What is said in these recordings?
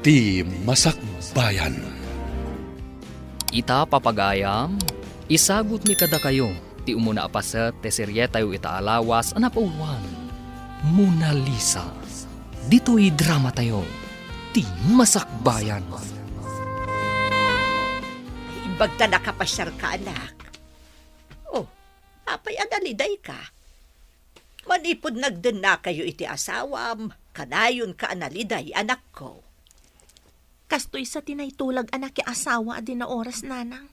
ti Masakbayan. Ita papagayam, isagot mi kada kayo, ti umuna apaset, te serye tayo itaalawas, anapawan, Mona Lisa. Dito'y drama tayo, ti Masakbayan. Ibagta nakapasyar ka, anak. Oh, apay analiday ka. Manipod nagden na kayo iti asawam, kanayon ka analiday, anak ko. Kastoy sa tinaytulag anak ya asawa adin na oras nanang.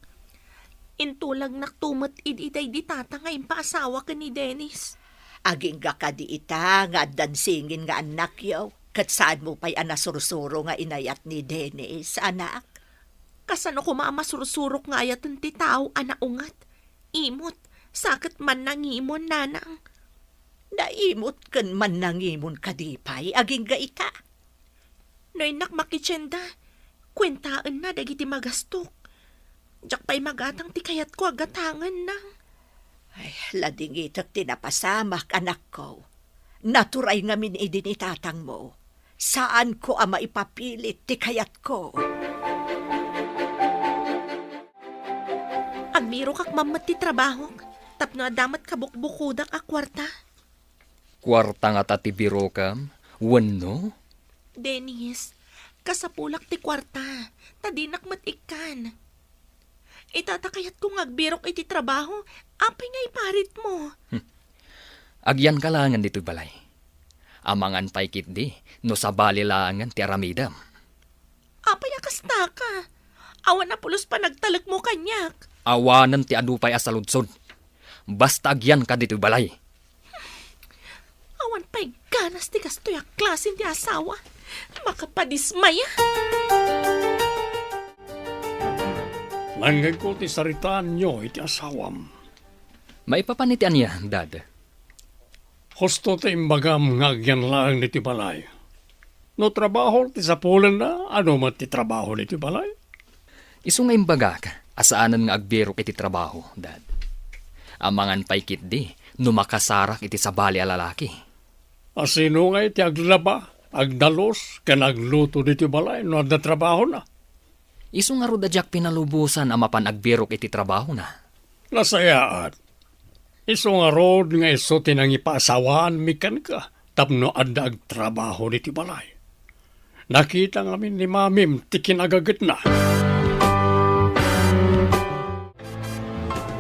Intulag naktumot ididay di tata ngayon pa asawa ka ni Dennis. Aging ga ka di ita, nga dansingin nga anak yaw. Kat saan mo pa'y anasursuro nga inayat ni Dennis, anak? Kasano ko maamasursurok nga ayatan ti tao anaungat. Imot, sakit man nangimon nanang. Naimot kan man nangimon kadipay, aging ga ita. Nainak makitsenda, kwentaan na dagiti magastok. Diyak pa'y magatang ti kayat ko agatangan nang. Ay, lading itak tinapasamak, anak ko. Naturay nga min idinitatang mo. Saan ko ama ipapilit ti kayat ko? Agbiro kak mamat ti trabaho, tapno adamat kabukbukudak a kwarta. Kwarta nga tati biro kam, wano? Dennis, kasapulak ti kwarta, tadinak matikan. Itatakayat kong agbirok iti trabaho, apay nga iparit mo. Agyan kalangan dito balay. Amangan pa'y kit di, no sa balilangan ti aramidam. Apay akasta ka. Awan na pulos pa nagtalak mo kanyak. Awanan ti adupay asaludsod. Basta agyan ka dito balay. Awan pa'y ganas ti kastoy a klasin ti asawa. Makapadismaya. Langgay ko ti saritaan nyo iti asawam. Maipapanitian niya, dad. Husto ti imbagam ngagyan lang niti balay. No trabaho ti sapulan na, ano man ti trabaho niti balay? Isu nga imbagak, asaanan nga agbiro iti trabaho, dad. Amangan pa'y kit di, no makasarak iti sabali a lalaki. Asino nga iti aglaba, agdalos, kan agluto niti balay, no adda trabaho na. Isu nga rodadyak pinalubusan amapan agbiro iti trabaho na. Nasayaan. Iso nga rod nga iso tinangipasawaan mikan ka, tapno adda agtrabaho niti balay. Nakita nga min ni mamim ti kinagagat na.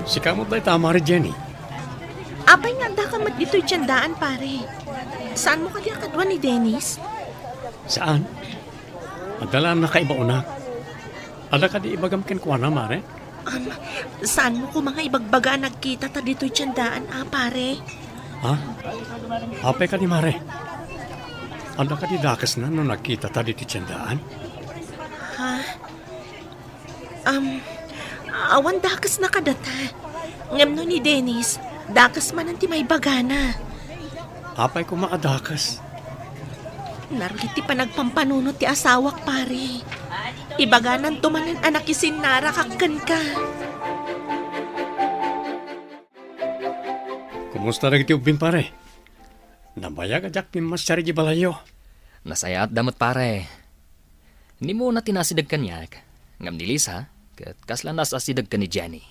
Si kamot na tama rin, Jenny. Apay nga da ka mat dito'y tiyandaan pare. Saan mo kadi akadwa ni Dennis? Saan? Adala na kaiba una. Ada ka di ibagam kenkwa na, mare? Saan mo ko mga ibagbaga nagkita ta dito'y tiyandaan pare? Ha? Apay ka di, mare? Ada ka di dakas na no nagkita ta di tiyandaan? Ha? Awan dakas na kadata. Ngam no ni Dennis, dakas man ang ti may bagana. Apay ko maadakas. Naruliti pa nagpampanunot ti asawak pare. Ibaganan tumanan anak isin narakakkan ka. Kumusta na iti ubin, pare? Nabayag ajak pimasyari di balayo. Nasaya at damot pare. Hindi mo na tinasidag kanyak. Ngam ni Lisa, kat kaslanas asidag ka ni Jenny.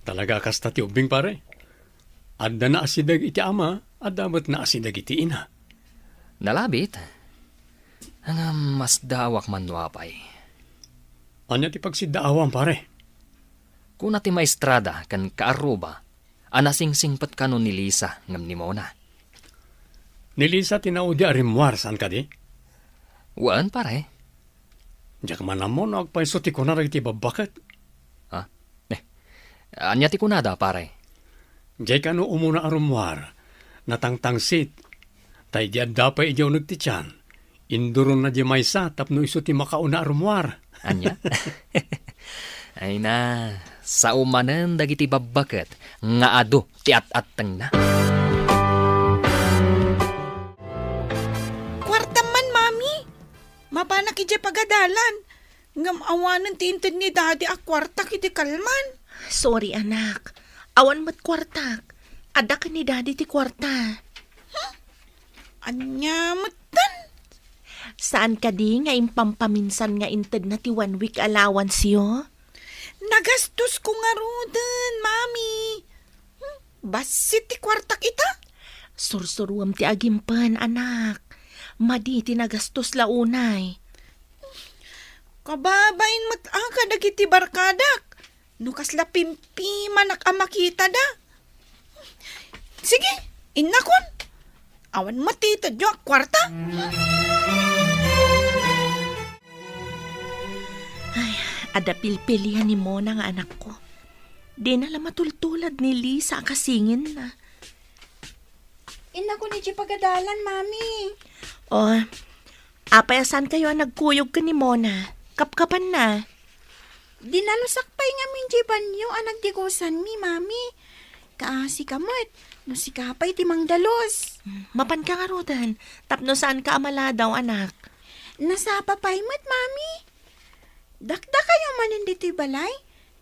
Talaga kasta ti ubing, pare. Adda na asidag iti ama, adamat na asidag iti ina. Nalabit. Ang mas dawak man wapay. Anya ti pagsidaawan, pare? Kuna ti maestrada kan kaaruba, anasingsingpat kanon ni Lisa ngam ni Mona. Ni Lisa tinaudi arimwar, saan ka di? Waan pare? Diyak manam mo na agpaiso ti kunara iti babakat. Ha? Anya ti kunada pare? Diyak ano umuna arumwar, natangtangsit, tay di adda pa idiyaw nagtityan. Induron na di maysa, tapno iso ti makauna arumwar. Anya? Ay na, sa umanan dagiti babakat, nga ado ti at-atang na. Kwarta man, mami. Mabanak ije pagadalan. Ngam awanan tinted ni daddy a kwarta kiti kalman. Sorry anak. Awan mat kwartak. Ada ka ni daddy ti kwarta. Anya matan. Saan ka di nga impampaminsan nga inted na ti 1 week allowance yo? Nagastos ko nga rodan, mami. Basit ti kwarta kita. Sursuruam ti agimpan, anak. Madi ti nagastos launay. Kababain mat ka dagiti barkadak. Nukas la pimpi manak amakita da. Sige, inakon. Awan matita jo ang kwarta. Ada pilpilihan ni Mona nga anak ko. Di na la matultulad ni Lisa kasingin na. Ina ko ni pagadalan, mami. O, apayasan kayo ang nagkuyog ka ni Mona. Kapkapan na. Dinalusak pa'y nga min banyo ang nagdigusan mi, mami. Kaasi kamot, no si kapay timang dalos. Mapan ka nga rodan. Tapno saan ka amala daw, anak? Nasa papay mo't, mami. Dakda kayo manin dito'y balay.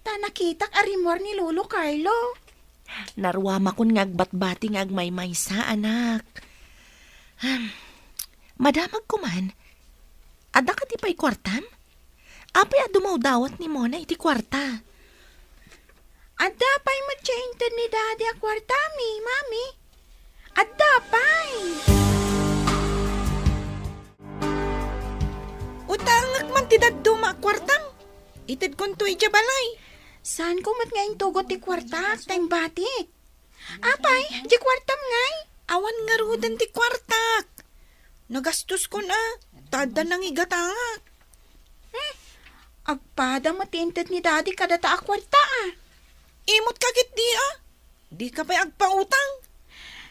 Ta nakitak arimor ni Lolo Carlo. Naruwama kun ngagbat-bati ngagmay-maysa, anak. Madamag ko man. Ada ka ti pa'y kwartam? Apay adumaw dawat ni Mona iti kwarta. Adda pa'y matchainted ni Daddy a kwartami, mami. Adda pa'y. Utangak man ti daddo ma kwartang. Itid kon to ija balay. Saan ko mat ngayon tugot ti kwarta, time batik? Apay, di kwartam ngay. Awan nga rodan ti kwartak. Nagastos ko na. Tada nang igatangak. Agpada matinted ni Daddy kadata a kwarta ah. Imot kagit di Di ka pa'y agpautang.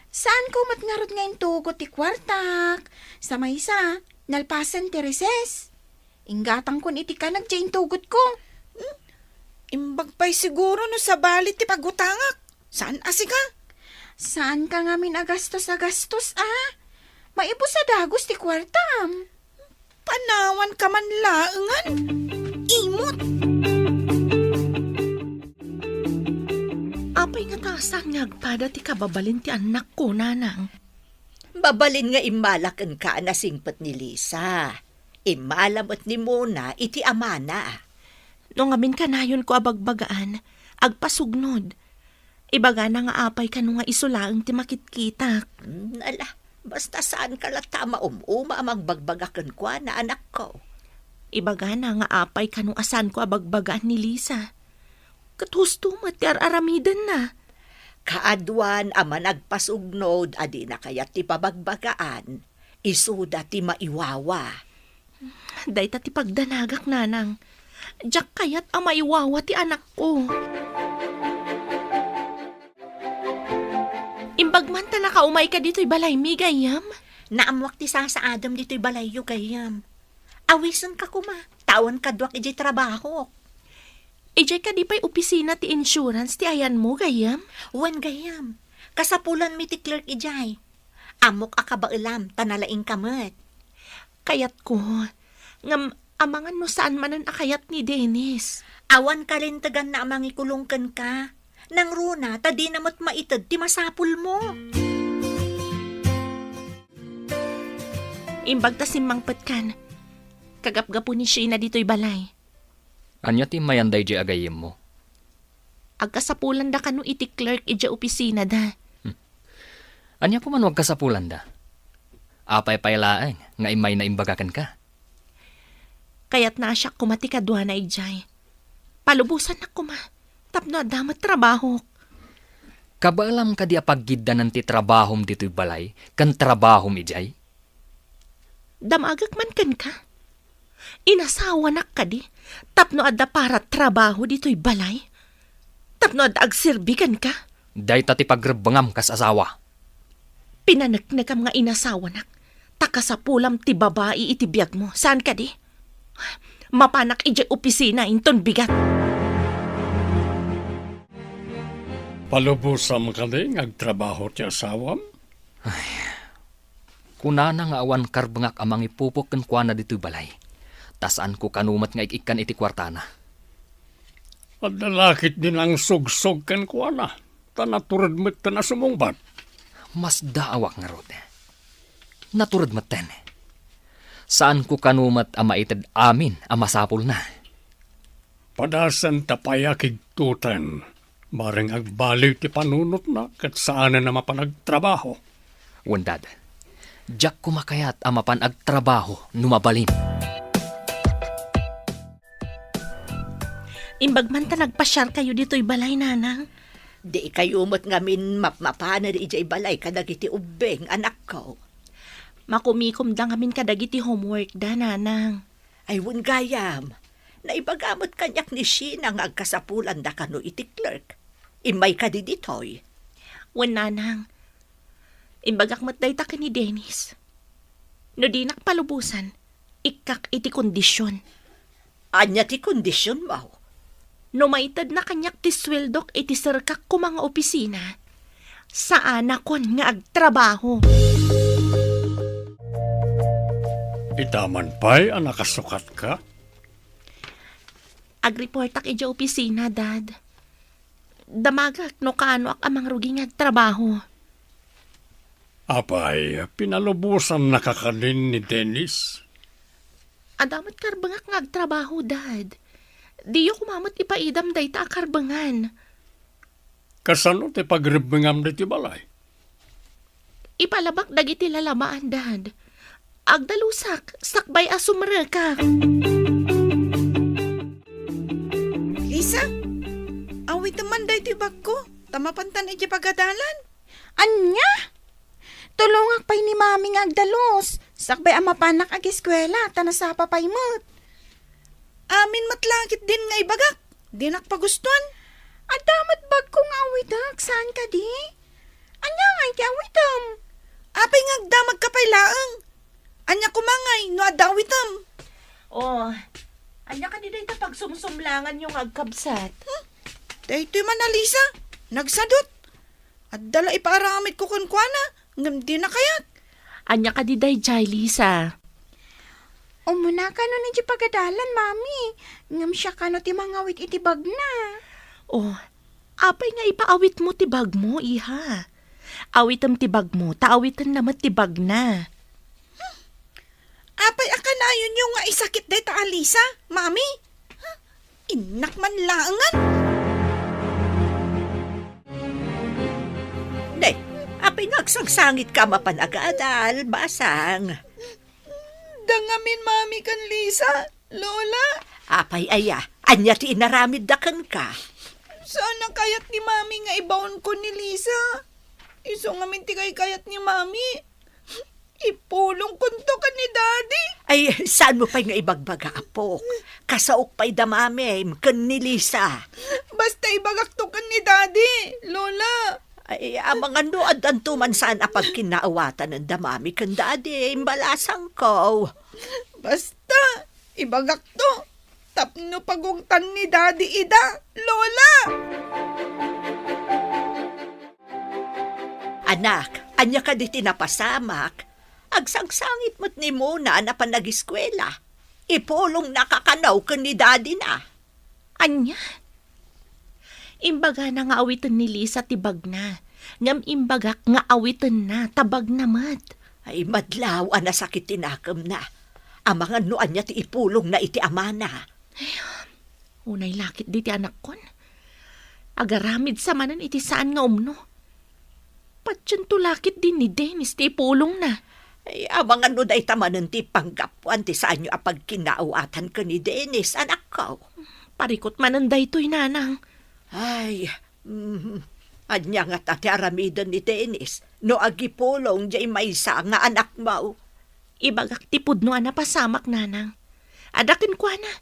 Saan ko mat ngarot ngayon tugot ti kwartak? Sa maysa, nalpasan ti reses. Ingatang kon iti ka nagjain tugot ko. Imbag pa'y siguro no sa balit ti pagutangak. Saan asika? Saan ka nga min agastos ah? Maibo sa dagos ti kwartam. Panawan ka man laengan. Imot. Apay nga tasang ngagpada ti kababalin ti anak ko, nanang. Babalin nga imalakan ka na singpet ni Lisa. Imalamot ni Mona iti amana. Nung amin kanayon ko abagbagaan, agpasugnod. Ibaga na nga apay ka nung nga isulaang ti makitkitak. Ala, basta saan ka lang tama umuma amang bagbagakan kwa na anak ko. Ibaga na nga apay ka nung asan ko abagbagaan ni Lisa. Katusto ti aramidan na. Kaadwan ama nagpasugnod adi na kaya ti pabagbagaan. Isuda ti maiwawa. Day ta ti pagdanagak, nanang. Diyak kayat amaiwawa ti anak ko. Imbagman ta nakaumay ka dito'y balay mi, gayam. Naamwak ti sa Adam dito'y balayo kayam. Awisan ka kuma, tawan kadwak iji trabaho. Ijay ka di pa'y opisina ti insurance ti ayan mo, gayam. Wan gayam, kasapulan mi ti clerk ijay. Amok akabailam, tanalaing kamat. Kayat ko, ngam amangan no saan manan akayat ni Dennis. Awan kalintagan na amang ikulungkan ka. Nang runa, tadi namot maitad ti masapul mo. Imbag ta simmangpet kan. Kagapgapo ni Sheena dito'y balay. Anya ti mayanday di agayim mo? Agkasapulan da kanu iti clerk ija opisina da. Anya ko man wag kasapulan da. Apay paylaeng nga imay na imbagakan ka. Kaya't naasyak kumati kadwa na ijay. Palubusan na kuma. Tapno adamat trabaho. Kabaalam ka di apagiddanan ti trabahom dito'y balay, kan trabahom ijay? Damagak man kan ka. Inasawa na ka di. Tapno adda para trabaho dito'y balay. Tapno adda agserbikan ka. Day ta ti pagrebangam kas asawa. Pinanagnagam nga inasawa nak. Takasapulam ti babae iti biyag mo. Saan ka di? Mapanak ijay opisina inton bigat. Palubusam ka din agtrabaho ti asawam? Kunana nga awan karbangak amang ipupok ken kuana dito'y balay. Tasaan ko kanumat nga ikikan iti kwartana. At lalakit din ang sugsog kan kuha na. Tanaturad mo't na sumungbat. Mas daawak nga rod. Naturad maten. Saan ko kanumat ang maitid amin ang masapul na? Padasan tapaya kigtutan. Maring agbaliw ti panunot na kat saan na mapanagtrabaho. Wandad, Jack kumakayat ang mapanagtrabaho numabalin. Imbagman ta nagpasyar kayo dito'y balay, nanang. Di kayo mo't ngamin mapmapana di ijay balay kadagiti ubeng anak ko. Makumikom da ngamin kadagiti homework da, nanang. Ay wun gayam, naibagamot kanyak ni Sheena nga agkasapulan da kano iti clerk. Imay ka di ditoy. Wan, nanang. Imbagak matday ta ka ni Dennis. No di nakpalubusan, ikak iti kondisyon. Anya ti kondisyon mo. No maitad na kanyak ti sweldok iti serkak ko mga opisina, saan akon nga agtrabaho. Itaman pa'y ang nakasukat ka. Agreportak iti opisina, Dad. Damagak no kaano ak amang rugi nga agtrabaho. Apay, pinalubusan nakakanin ni Dennis. Adamat karbangak nga agtrabaho, Dad. Diyo kumamot ipaidam day ta akarbangan. Kasano ti pagribingam diti balay? Ipalabak dagiti lalamaan, Dad. Agdalusak, sakbay asumre ka. Lisa, awit naman day ti bag ko. Tamapantan iti pagadalan. Anya? Tulungak pa'y ni mami nga agdalos. Sakbay ang mapanak ag eskwela, tanasapa pa'y mo't. Amin matlangit din nga ibagak. Di nakpagustuhan. Adamat bag kong awitak, saan ka di? Anya nga iti awitam? Apay nga agdamag kapay laang. Anya kumangay, no adawitam. Oh, anya ka niday ta pagsumsumlangan yung agkabsat. Dahito man na Lisa, nagsadot. At dala iparamit ko kunkwana, ngam di na kayat. Anya ka diday, Jai Lisa. Umuna ka no ni pagadalan, mami. Ngam siya ka no ti mangawit iti bag na. Oh, apay nga ipaawit mo tibag mo, iha. Awitam tibag mo, taawitan naman tibag na. Apay akanayon yung nga isakit day ta Alisa, mami. Inak man laangan. Ne, apay nagsangsangit ka mapanagadal, basang. Dangamin mami kan Lisa, Lola. Apay aya, anya ti inaramid dakan ka. Sana kayat ni mami nga ibaon ko ni Lisa. Iso nga minti kayat ni mami. Ipulong kunto ka ni Daddy. Ay, saan mo pa'y nga ibagbaga, apo? Kasaok pa'y damamim, kan ni Lisa. Basta ibagak to kan ni Daddy, Lola. Ay, ang mga noad ang tuman saan apag kinaawatan ng damami kan dadi, imbalasang ko. Basta, ibagak to. Tapno pagungtan ni Daddy ida, Lola. Anak, anya ka di tinapasamak. Agsangsangit mo't ni Mona na panag-eskwela. Ipulong nakakanaw kan ni Daddy na. Anya? Imbaga na nga awitan ni Lisa tibag na. Ngam imbagak nga awitan na, tabag na mat. Ay, madlaw na sakit tinakam na. Ang mga noan niya ti ipulong na iti amana. Unay lakit di ti anak kon. Agaramid sa manan iti saan nga umno. Patyan to lakit din ni Dennis ti ipulong na. Ay, ang mga no day tamanan ti panggapuan ti saan nyo apag kinaawatan ka ni Dennis, anak ko. Parikot mananday to'y nanang. Ay, anya nga tati aramidan ni Dennis, no agipulong jay maysa nga anak mo. Ibagak tipod no anapasamak nanang. Adakin ko na,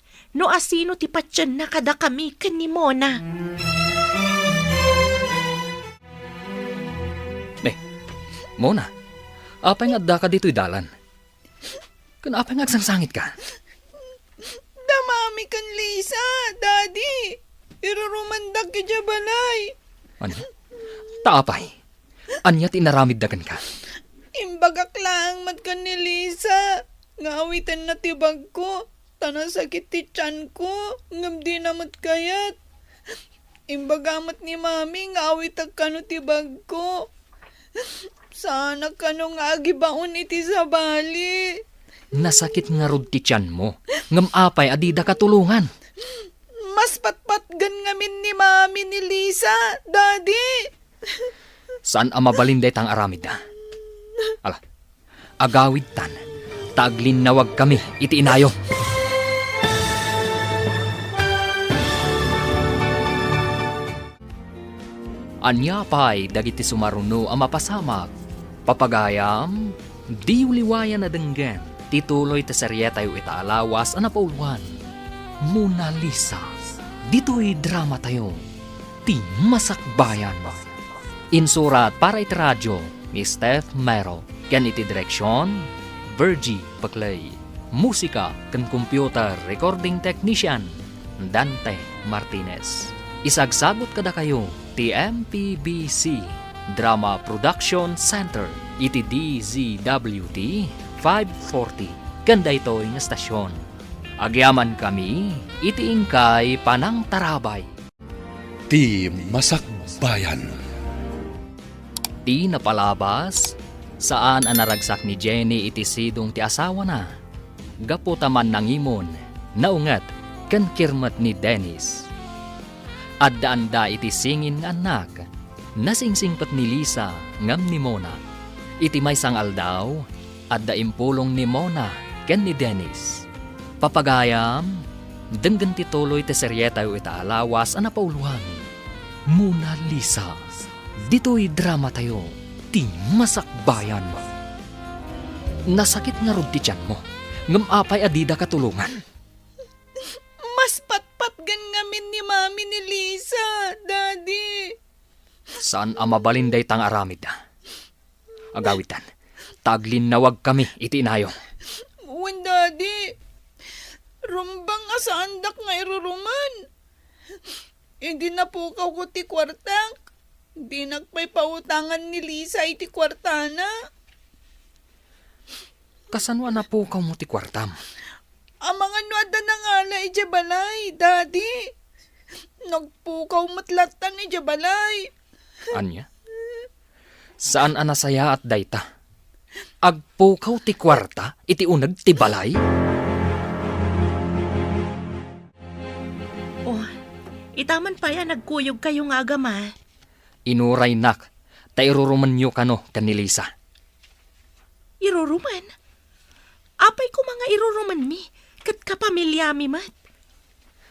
no asino ti patyan na kada kami kani Mona. Mona, apay nga da ka dito'y dalan. Kan apay nga agsangsangit ka. Damami kan Lisa, Daddy. Irurumandag ka dya balay. Ano? Taapay. Anya tinaramid dagan ka. Imbagak lang mat kan ni Lisa. Ngawitan na tibag ko. Tanasakit ti tiyan ko. Ngam di namat kayat. Imbagamat ni mami ngawitag kano tibag ko. Sana kano nga agibaon iti sa bali. Nasakit nga rod ti tiyan mo. Ngam apay adida katulungan. Mas patpatgan ngamin ni Mami ni Lisa, Daddy. Saan ang mabalinday tang aramid na? Ala, agawid tan. Taglin nawag kami, iti inayo. Anya pa'y dagiti sumaruno ang mapasamak. Papagayam, di uliwayan na denggan. Tituloy ta seryeta yu itaalawas ang napauluan. Mona Lisa. Dito'y drama tayo. Ti Masakbayan. Insurat para iti radyo ni Steph Mero. Ken iti direksyon, Virgie Paclay. Musika ken computer recording technician, Dante Martinez. Isagsagot kada kayo ti MPBC Drama Production Center iti DZWT 540 kanda ito'y nga stasyon. Agyaman kami iti ingkay Panang Tarabay. Ti Masakbayan. Ti napalabas saan ang naragsak ni Jenny iti sidong ti asawa na. Gaputaman ng imon naungat kan kirmat ni Dennis. Adda-anda iti singin nga anak, nasingsingpat ni Lisa ngam ni Mona. Iti may sangal daw, adda impulong ni Mona ken ni Dennis. Papagayam, denggan ti tuloy ti seryeta yu itaalawas ang napauluhan. Mona Lisa, dito'y drama tayo, ti Masakbayan. Nasakit nga rod ti tiyan mo, ngam apay adida katulungan. Mas patpatgan ngamin ni Mami ni Lisa, Daddy. Saan ang mabalinday tang aramid na? Agawitan, taglin nawag kami iti inayo. Uwan, Daddy. Rumbang asandak nga iruruman. Hindi na po ko ti kwartang. Di nagpay pautangan ni Lisa iti kwartana. Kasanwa na po ka mo ti kwartam? Ang mga nuada na nga na ijabalay, Daddy. Nagpukaw matlatan ijabalay. Anya? Saan anasaya at dayta? Agpukaw ti kwarta, iti unag ti balay? Oh, itaman pa yan, nagkuyog kayo nga agama. Inuray nak, tairuruman nyo kano ni Lisa. Iruruman? Apay ko mga iruruman mi, kat kapamilya mi mat.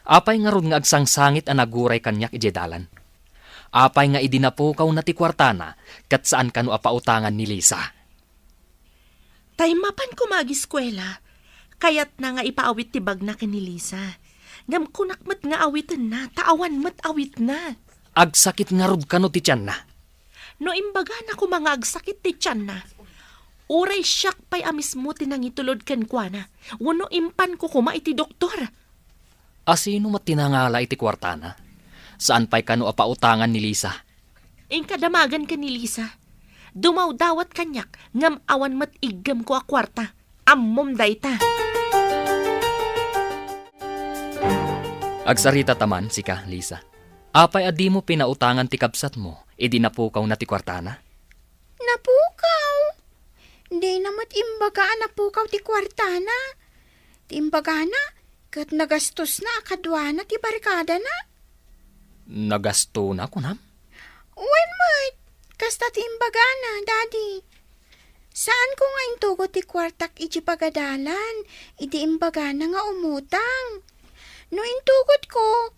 Apay nga ron nga agsangsangit ang naguray kanyak ijedalan. Apay nga idinapukaw na ti kwartana, kat saan kano apautangan ni Lisa. Tay mapan ko mag-eskwela, kayat na nga ipaawit ti bag na ni Lisa. Ngam kunakmat nga awitan na, taawan mat awit na. Agsakit nga rod kano ti tiyan na. No imbaga na ko mga agsakit ti tiyan na. Uray siyak pa'y amis mo tinangitulod ken kwa na. Wano impan ko kuma iti doktor. Asino matinangala iti kwartana? Saan pa'y kano apautangan ni Lisa? Kadamagan ka ni Lisa. Dumaw dawat kanyak, ngam awan mat igam ko a kwarta. Ammom dayta. Agsarita taman, sika, Lisa. Apay adi mo pinautangan ti kabsat mo, napukaw na ti kwartana? Napukaw? Di namat imbaga napukaw ti kwartana. Ti imbaga na, kat nagastos na akadwana ti barkada na. Nagasto na, kunam? When mat, kasta ti imbaga na, Daddy. Saan ko nga intugo ti kwartak iti pagadalan, iti imbaga na nga umutang. No intugot ko,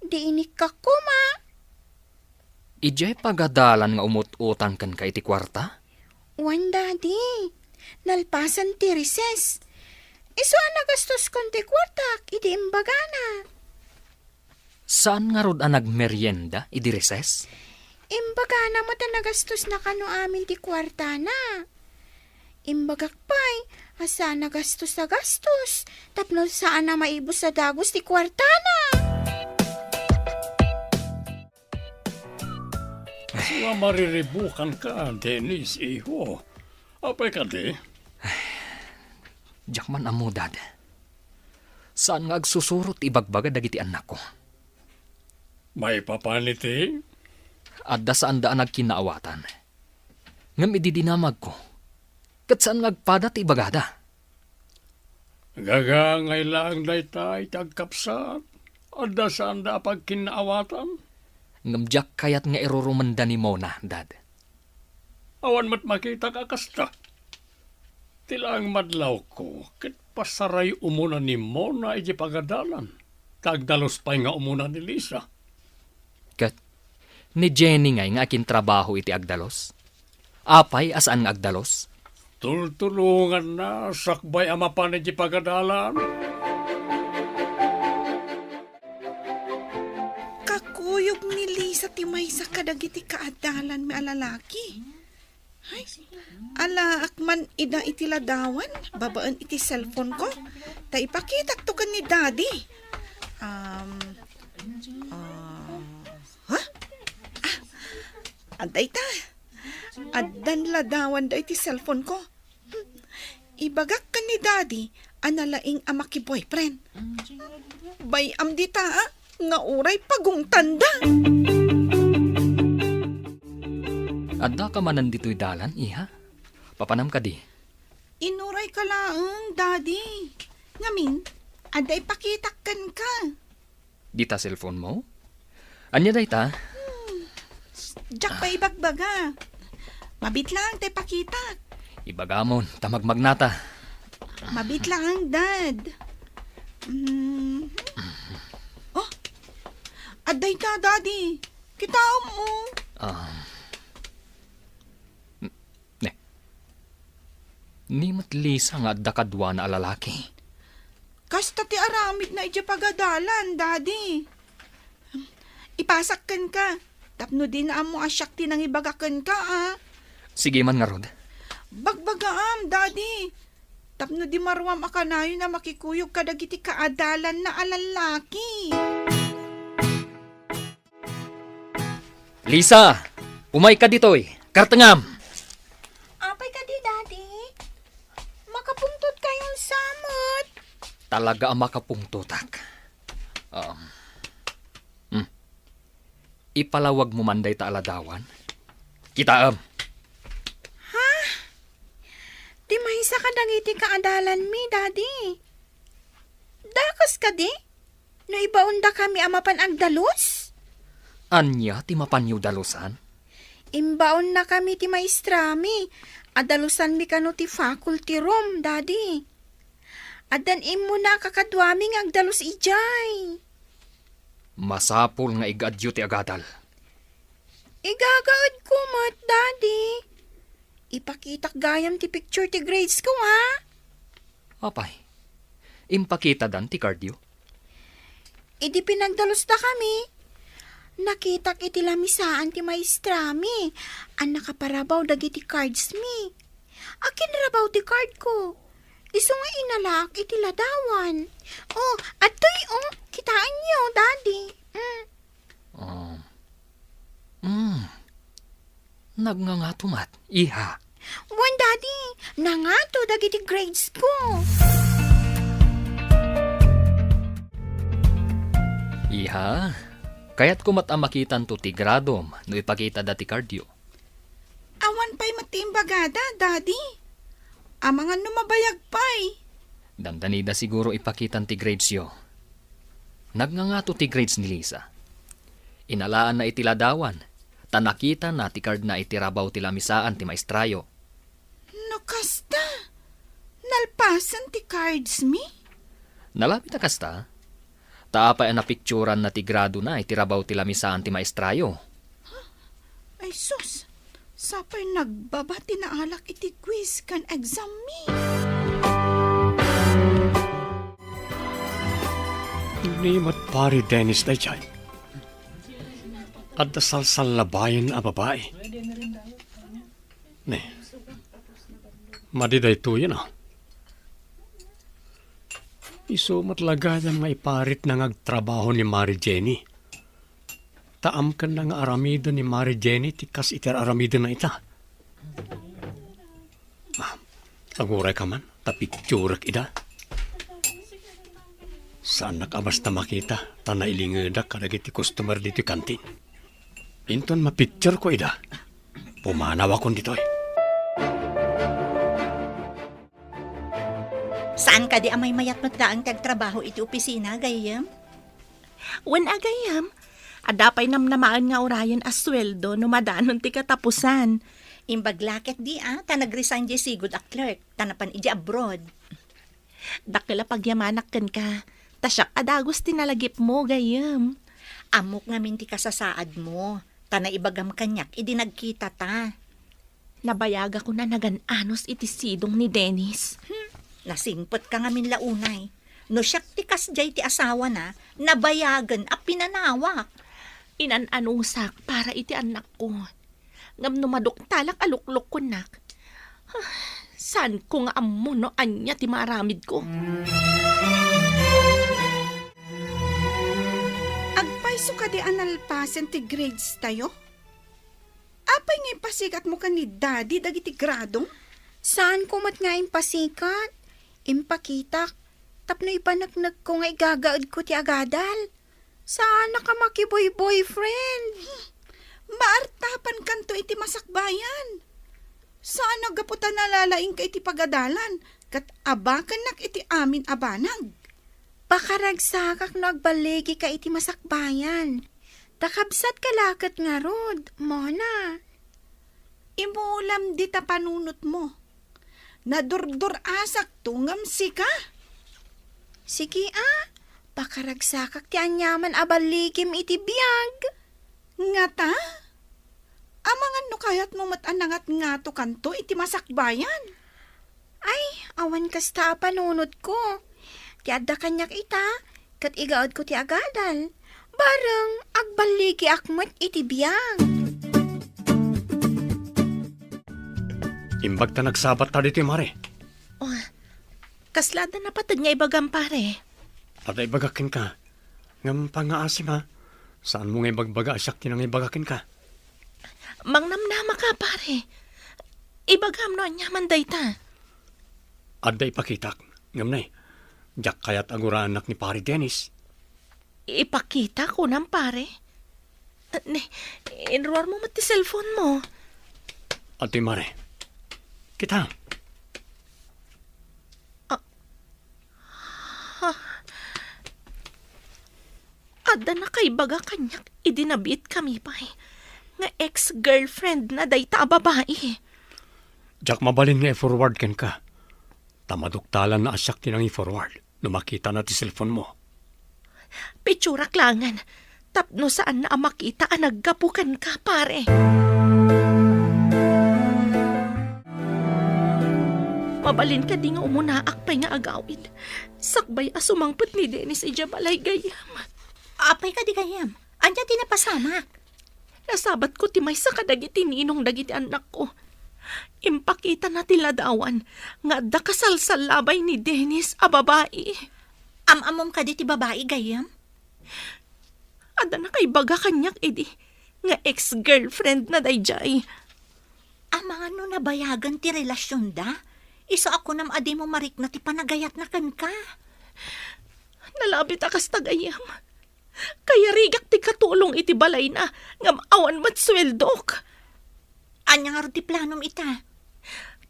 di inikak ko ma. Ijay pagadalan nga umut-utang kan ka iti kwarta? Wan, Daddy. Nalpasan ti recess. Iso ang nagastos kon ti kwartak, iti imbaga na. Saan nga rod ang nagmeryenda, idi reses? Imbaga na mo ta nagastos na kano amin ti kwarta na. Imbagak pa'y, asa nagastos na gastos. Tapno saan na maibos sa dagos ti kwarta na. Nga mariribukan ka, Dennis, iho. Apay ka di? Jakman amo, Dad. Saan nga agsusurot ibagbaga dagiti anak ko? May papaniti? Adda saan daan nagkinaawatan. Ngam ididinamag ko. Kat saan nga agpadat ibagada? Gagangay lang daytay tagkapsat. Adda saan da pagkinaawatan. Ngamjak kayat nga irurumanda ni Mona, Dad. Awan mat makita ka kasta. Tilang madlaw ko, kit pasaray umuna ni Mona iji pagadalan. Tagdalos pa nga umuna ni Lisa. Kat, ni Jenny nga akin trabaho iti agdalos. Apay asaan nga agdalos? Tultulungan na, sakbay ama pa ni iji pagadalan. Kakuyog ni Lisa ti may sa kadagiti kaadalan mi alalaki. Ay, ala akman ida iti ladawan, babaan iti cellphone ko. Ta ipakita to kan ni Daddy. Ha? Antay ta. Addan ladawan da iti cellphone ko. Ibagak kan ni Daddy, analaing ama ki boyfriend. Bayam di ta, nga uray pagong tanda. Adda ka manan dito'y dalan, iha? Papanam ka di. Inuray ka lang, Daddy. Ngamin, aday pakitakkan ka. Dita cellphone mo? Anya day ta? Diyak pa ibagbaga. Mabit lang, tay pakitak. Ibagamon, tamagmagnata. Mabit lang, Dad. Oh, aday ka, Daddy. Kita mo. Ni Lisa nga adda kadwa na alalaki. Kasta ti aramid na iti pagadalan, Daddy. Ipasakkan ka. Tapno din na mo asyak ti nang ibagakan ka, Sige man nga rod. Bagbagaam, Daddy. Tapno di marwam akanayo na makikuyog kadagiti kaadalan na alalaki. Lisa! Umay ka dito'y! Kartangam! Apay ka di, Daddy. Makapungtot kayong samot. Talaga ang makapungtutak. Ipalawag mo manday ta aladawan. Kitaam. Di mahisa ka dagiti kaadalan mi, Daddy. Dakas ka di? No ibaunda kami amapan agdalos? Anya ti mapanyo dalusan? Imbaon na kami ti maestrami. Adalusan mi kano ti faculty room, Daddy. Adan imo na kakadwaming agdalos ijay. Masapol nga igadyo ti agadal. Igagaad ko mat, Daddy. Ipakitak gayam ti picture ti grades ko, ha? Apay, impakita dan ti cardio. Idi pinagdalos na kami. Nakitak iti lamisaan ti maestrami. Ang nakaparabaw dagiti cards mi. Akin rabaw ti card ko. Iso nga inalak iti ladawan. Oh, atoy kitaan niyo, Daddy. Nagnangatumat, iha. Wan, Daddy, nangato dagiti grades ko. Iha, kaya't kumatamakitan to ti gradom no ipakita dati cardio. Awan pa'y matimbagada, Daddy. Amangan numabayag pa'y. Dandanida siguro ipakitan ti grades yo. Nagngangato ti grades ni Lisa. Inalaan na itiladawan. Tanakita na ti card na itirabaw ti lamisaan ti maestrayo. No kasta. Nalpasan ti cards mi. Nalapit na kasta. Taapay ang napikturan na ti grado na itirabaw ti lamisaan ti maestrayo. Ay sus. Sapay nagbabati na alak iti quiz kan exam mi. Ni matpari Dennis na dyan. At dasal-sal labayan a babae. Ne, madiday to yan Iso matlagayan may parit na ngagtrabaho ni Mary Jenny. Taam ka na nga aramido ni Mary Jenny tikas iter aramido na ita. Aguray ka man, tapikturak ida. Saan nakabas na makita, tanailingadak kadagiti customer dito kantin. Inton mapicture ko ida. Pumanaw akong dito. Sa Saan ka di amay mayat matdaang tagtrabaho iti opisina, gayam? Wan agayam, adapay namnamaan nga orayan as sweldo no madanon ti katapusan. Imbaglaket di ta nag-resign di sigud a clerk, tanapan iji abroad. Dakila pagyamanak ken ka, tasyak adagos tinalagip mo gayam. Amok nga minti kasasaad mo, tana ibagam kanyak, idi nagkita ta. Nabayaga ko na nagananos iti sidong ni Dennis. Nasingpot ka nga min launay. No siyak tikas jay ti asawa na, nabayagan a pinanawak. Inan-anusak para iti anak ko. Ngam numadok talak aluklok ko nak. San ko nga ammo no anya ti maramid ko. Agpaiso ka di analpasen ti grades tayo? Apay nga impasikat mo ka ni daddy dagiti gradong? Saan ko mat nga impasikat? Impakitak. Tapno ipanagnag ko nga igagaad ko ti agadal. Saan ka makiboy-boyfriend? Maartapan kanto iti masakbayan. Saan nagaputan nalalaing ka iti pagadalan? Kat abakan nak iti amin abanag. Pakaragsakak no agbalegi ka iti masakbayan. Takabsat kalakat nga rod, Mona. Imulam di ta panunot mo. Nadurdur asak tungam sika. Sige pakaragsakak ti anyaman abaligim iti biyag. Nga ta? Amangan no kayat mo matanangat nga to kanto iti masakbayan. Ay, awan kasta panunod ko. Ti adda kanyak ita, kat igaod ko ti agadal. Bareng agbaligi akmat iti biyag. Imbag ta nagsabat ta dito, Mare. Kaslada na patad nga ibagam pare. At ibagakin ka. Ngam pangaasim ha. Saan mo nga ibagbaga asyak tinang ibagakin ka? Mangnamnama ka pare. Ibagam no anyaman dayta. Adda ipakitak. Ngam na Diyak kayat agura anak ni pare Dennis. Ipakita ko ng pare. Enroar mo mati cellphone mo. Ate Mare. Kita. Ada na kay baga kanyak idinabit kami pa nga ex-girlfriend na dayta a babae. Diyak mabalin nga i-forward ken ka. Tamaduktalan na asyak tinang i-forward. Lumakita na ti cellphone mo. Pitsurak langan. Tapno saan na makita ang naggapukan ka, pare. Mabalin ka di nga umunaak pa nga agawid. Sakbay asumangpot ni Dennis ijabalay gayam. Apay ka di gayam, anya tinapasamak. Nasabat ko ti may sa kadagiti ninong dagiti anak ko. Impakita na tiladawan nga da kasalsal labay ni Dennis a babae. Amamom ka di ti babae gayam? Ada na kay baga kanyak edi nga ex-girlfriend na dayjay. Mga no nabayagan ti relasyon da? Iso ako nam adi mo marik na ti panagayat na kan ka. Nalabit akas tagayam. Kaya rigak ti katulong iti balay na ngam awan matsweldok. Anya nga ro ti planom ita?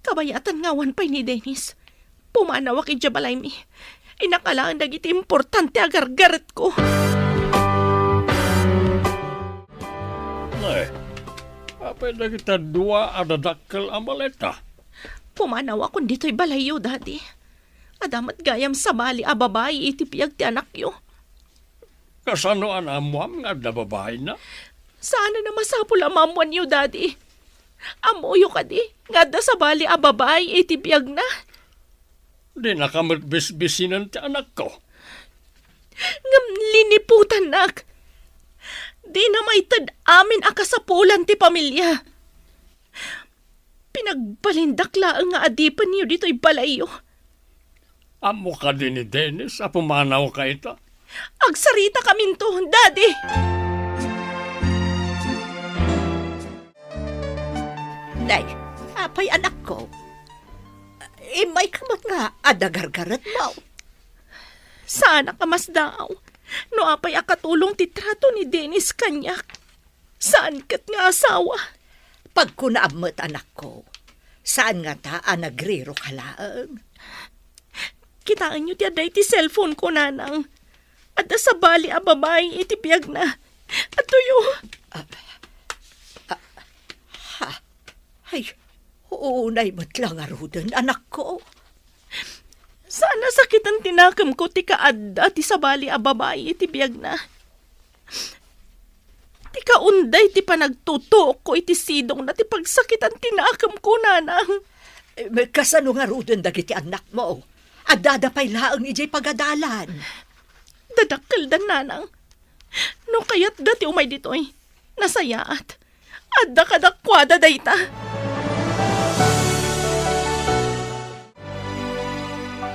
Kabayatan ngawan pa'y ni Dennis. Pumanawak iti balay mi. Inakalaan dagiti importante agargaret ko. Nay, apay na kita dua adadakkel amaleta. Pumanawa kung dito'y balayo, Daddy. Adamat gayam sa bali a babae iti piyag ti anak yo. Kasano ang amuam nga da babae na? Sana na masapul ang mamuan yo, Daddy. Amuyo ka di, nga da sa bali a babae iti piyag na. Di nakamatbisbisinan ti anak ko. Ngam liniputan nak. Di na maitad amin akasapulan ti pamilya. Pinagbalindakla nga adipan niyo dito'y balayo. Amo ka din ni Dennis, apumanaw ka ita. Agsarita kami to, Daddy. Day, apay anak ko. May kamot nga adagargarat mo. Sana ka mas daw. No apay akatulong titrato ni Dennis kanyak. Saan kat nga asawa? Pag kunaamot anak ko, saan nga ta nagriro kalaan? Kitaan nyo ti aday ti cellphone ko, nanang. At sa bali a babae iti biyag na. At tuyo. Ay, uunay mo't lang arudan, anak ko. Sana sakit ang tinakam ko ti kaadda ti sa bali a babae iti biyag na. Ti kaunday ti panagtutok ko iti sidong na ti pagsakit ang tinakam ko, nanang. May kasano nga rudan dagiti anak mo. At dadapay laang ijay pagadalan. Dadakkel dan, nanang. No kayat dati umay ditoy. Nasayaat. Adda kadakwada dayta.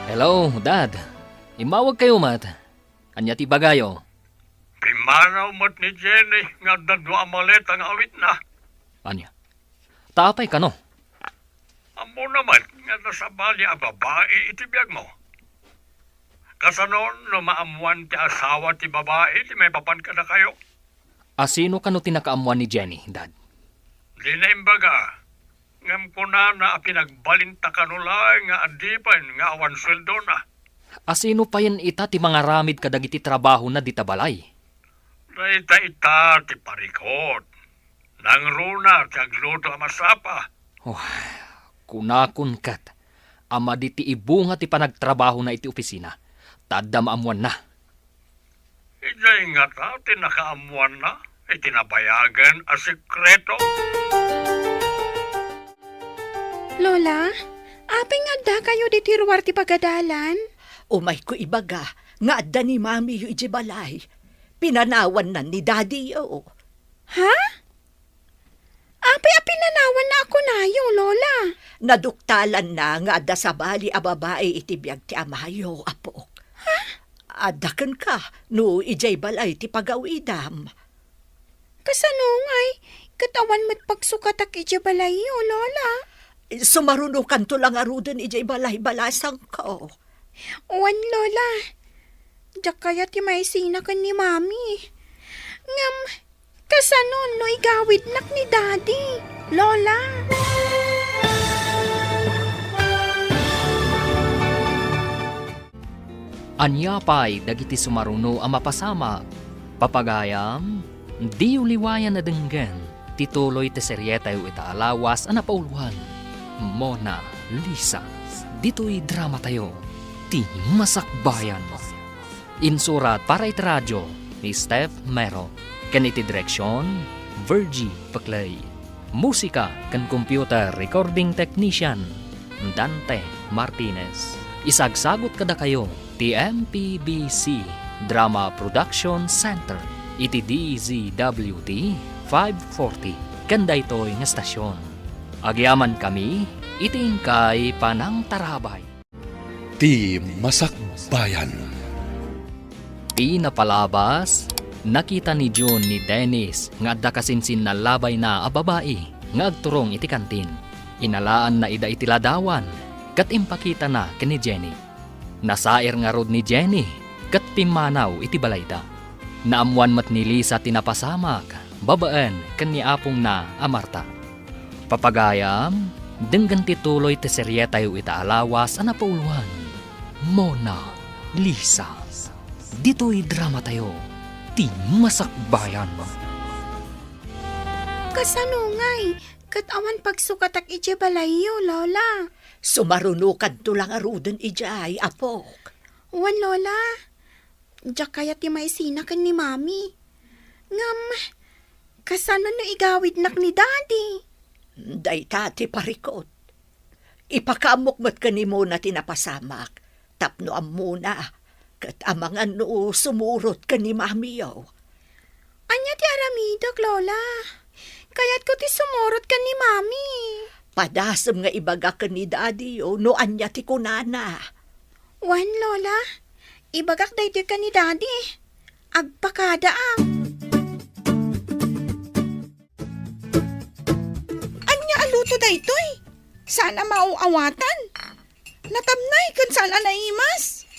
Hello, Dad. Imawag kayo, mat. Anya ti bagayo. Pimanaw mo't ni Jenny nga dadwa amalet ang awit na. Anya? Tapay ka, no? Amo naman nga nasabali a babae iti biyag mo. Kasanon no maamuan ti asawa ti babae ti may papan ka na kayo. Asino ka no tinakaamuan ni Jenny, Dad? Di na imbaga. Ngam ko na pinagbalinta ka nulay nga adipan nga awan sweldo na. Asino pa yan ita ti mga ramid kadagiti trabaho na di tabalay? Dahita ita ti parikot. Nang runa ti agluto ang masapa. Kunakon kat. Ama di ti ibunga ti panagtrabaho na iti opisina. Tadda maamuan na. Ijay nga ta tinakaamuan na. Itinabayagan a sekreto. Lola, apeng adda kayo di tiruwar ti pagadalan? Umay ko ibaga, nga adda ni mami yu iji balay. Pinanawan na ni daddy yo. Ha? Apay a pinanawan na ako na yung Lola. Naduktalan na nga adda sa bali a babae iti biyag ti amayo, apok. Ha? Adakan ka, no ijay balay ti pagawidam. Kasanungay, katawan mo't pagsukatak iti balay yo, Lola. Sumarunukan to lang arudan ijay balay-balasang ko. Wan, Lola. Diyak kaya ti may sinakan ni Mami. Ngam, kasanon no igawid nak ni Daddy, Lola. Anya pa'y dagiti sumaruno ang mapasama. Papagayam, di uliwayan na denggan. Tituloy ti seryeta yu itaalawas ang napauluhan. Mona Lisa. Dito'y drama tayo. Ti Masakbayan. Insurat para iti radyo ni Steph Mero. Kan iti direksyon, Virgie Paclay. Musika kan computer recording technician, Dante Martinez. Isagsagot kada kayo, ti MPBC Drama Production Center. Iti DZWT 540. Kanda ito'y nga stasyon. Agyaman kami, itingkay panang tarabay. Ti Masakbayan. Pinapalabas, nakita ni John ni Dennis nga adda kasinsin na labay na a babae nga agturong iti kantin. Inalaan na ida iti ladawan, kat impakita na kini Jenny. Nasair nga rod ni Jenny, kat pimanaw iti balayda. Naamuan mat ni Lisa tinapasamak, babaan kaniapong na a Marta. Papagayam, denggan tituloy ti seryeta yu itaalawas ang napauluhan. Mona Lisa. Dito'y drama tayo. Ti Masakbayan. Kasanungay, katawan pagsukatak iti balay yo, Lola. Sumarunukan to lang arudan ijay, apok. Wan, Lola. Diyak kaya ti may sinakan ni Mami. Ngam, kasano no igawid nak ni Daddy? Dayta ti parikot. Ipakamok mat kanimo na tinapasamak. Tapno am muna. Kat amangan no sumurot ka ni mami yo. Anya ti aramidok, Lola. Kaya't ko ti sumurot ka ni Mami. Padasam nga ibaga ka ni daddy yo no anya ti kunana. Wan, Lola. Ibagak daytoy ka ni Daddy. Agpakada ang. Anya aluto daytoy. Sana mauawatan. Natamnay kan sana naimas.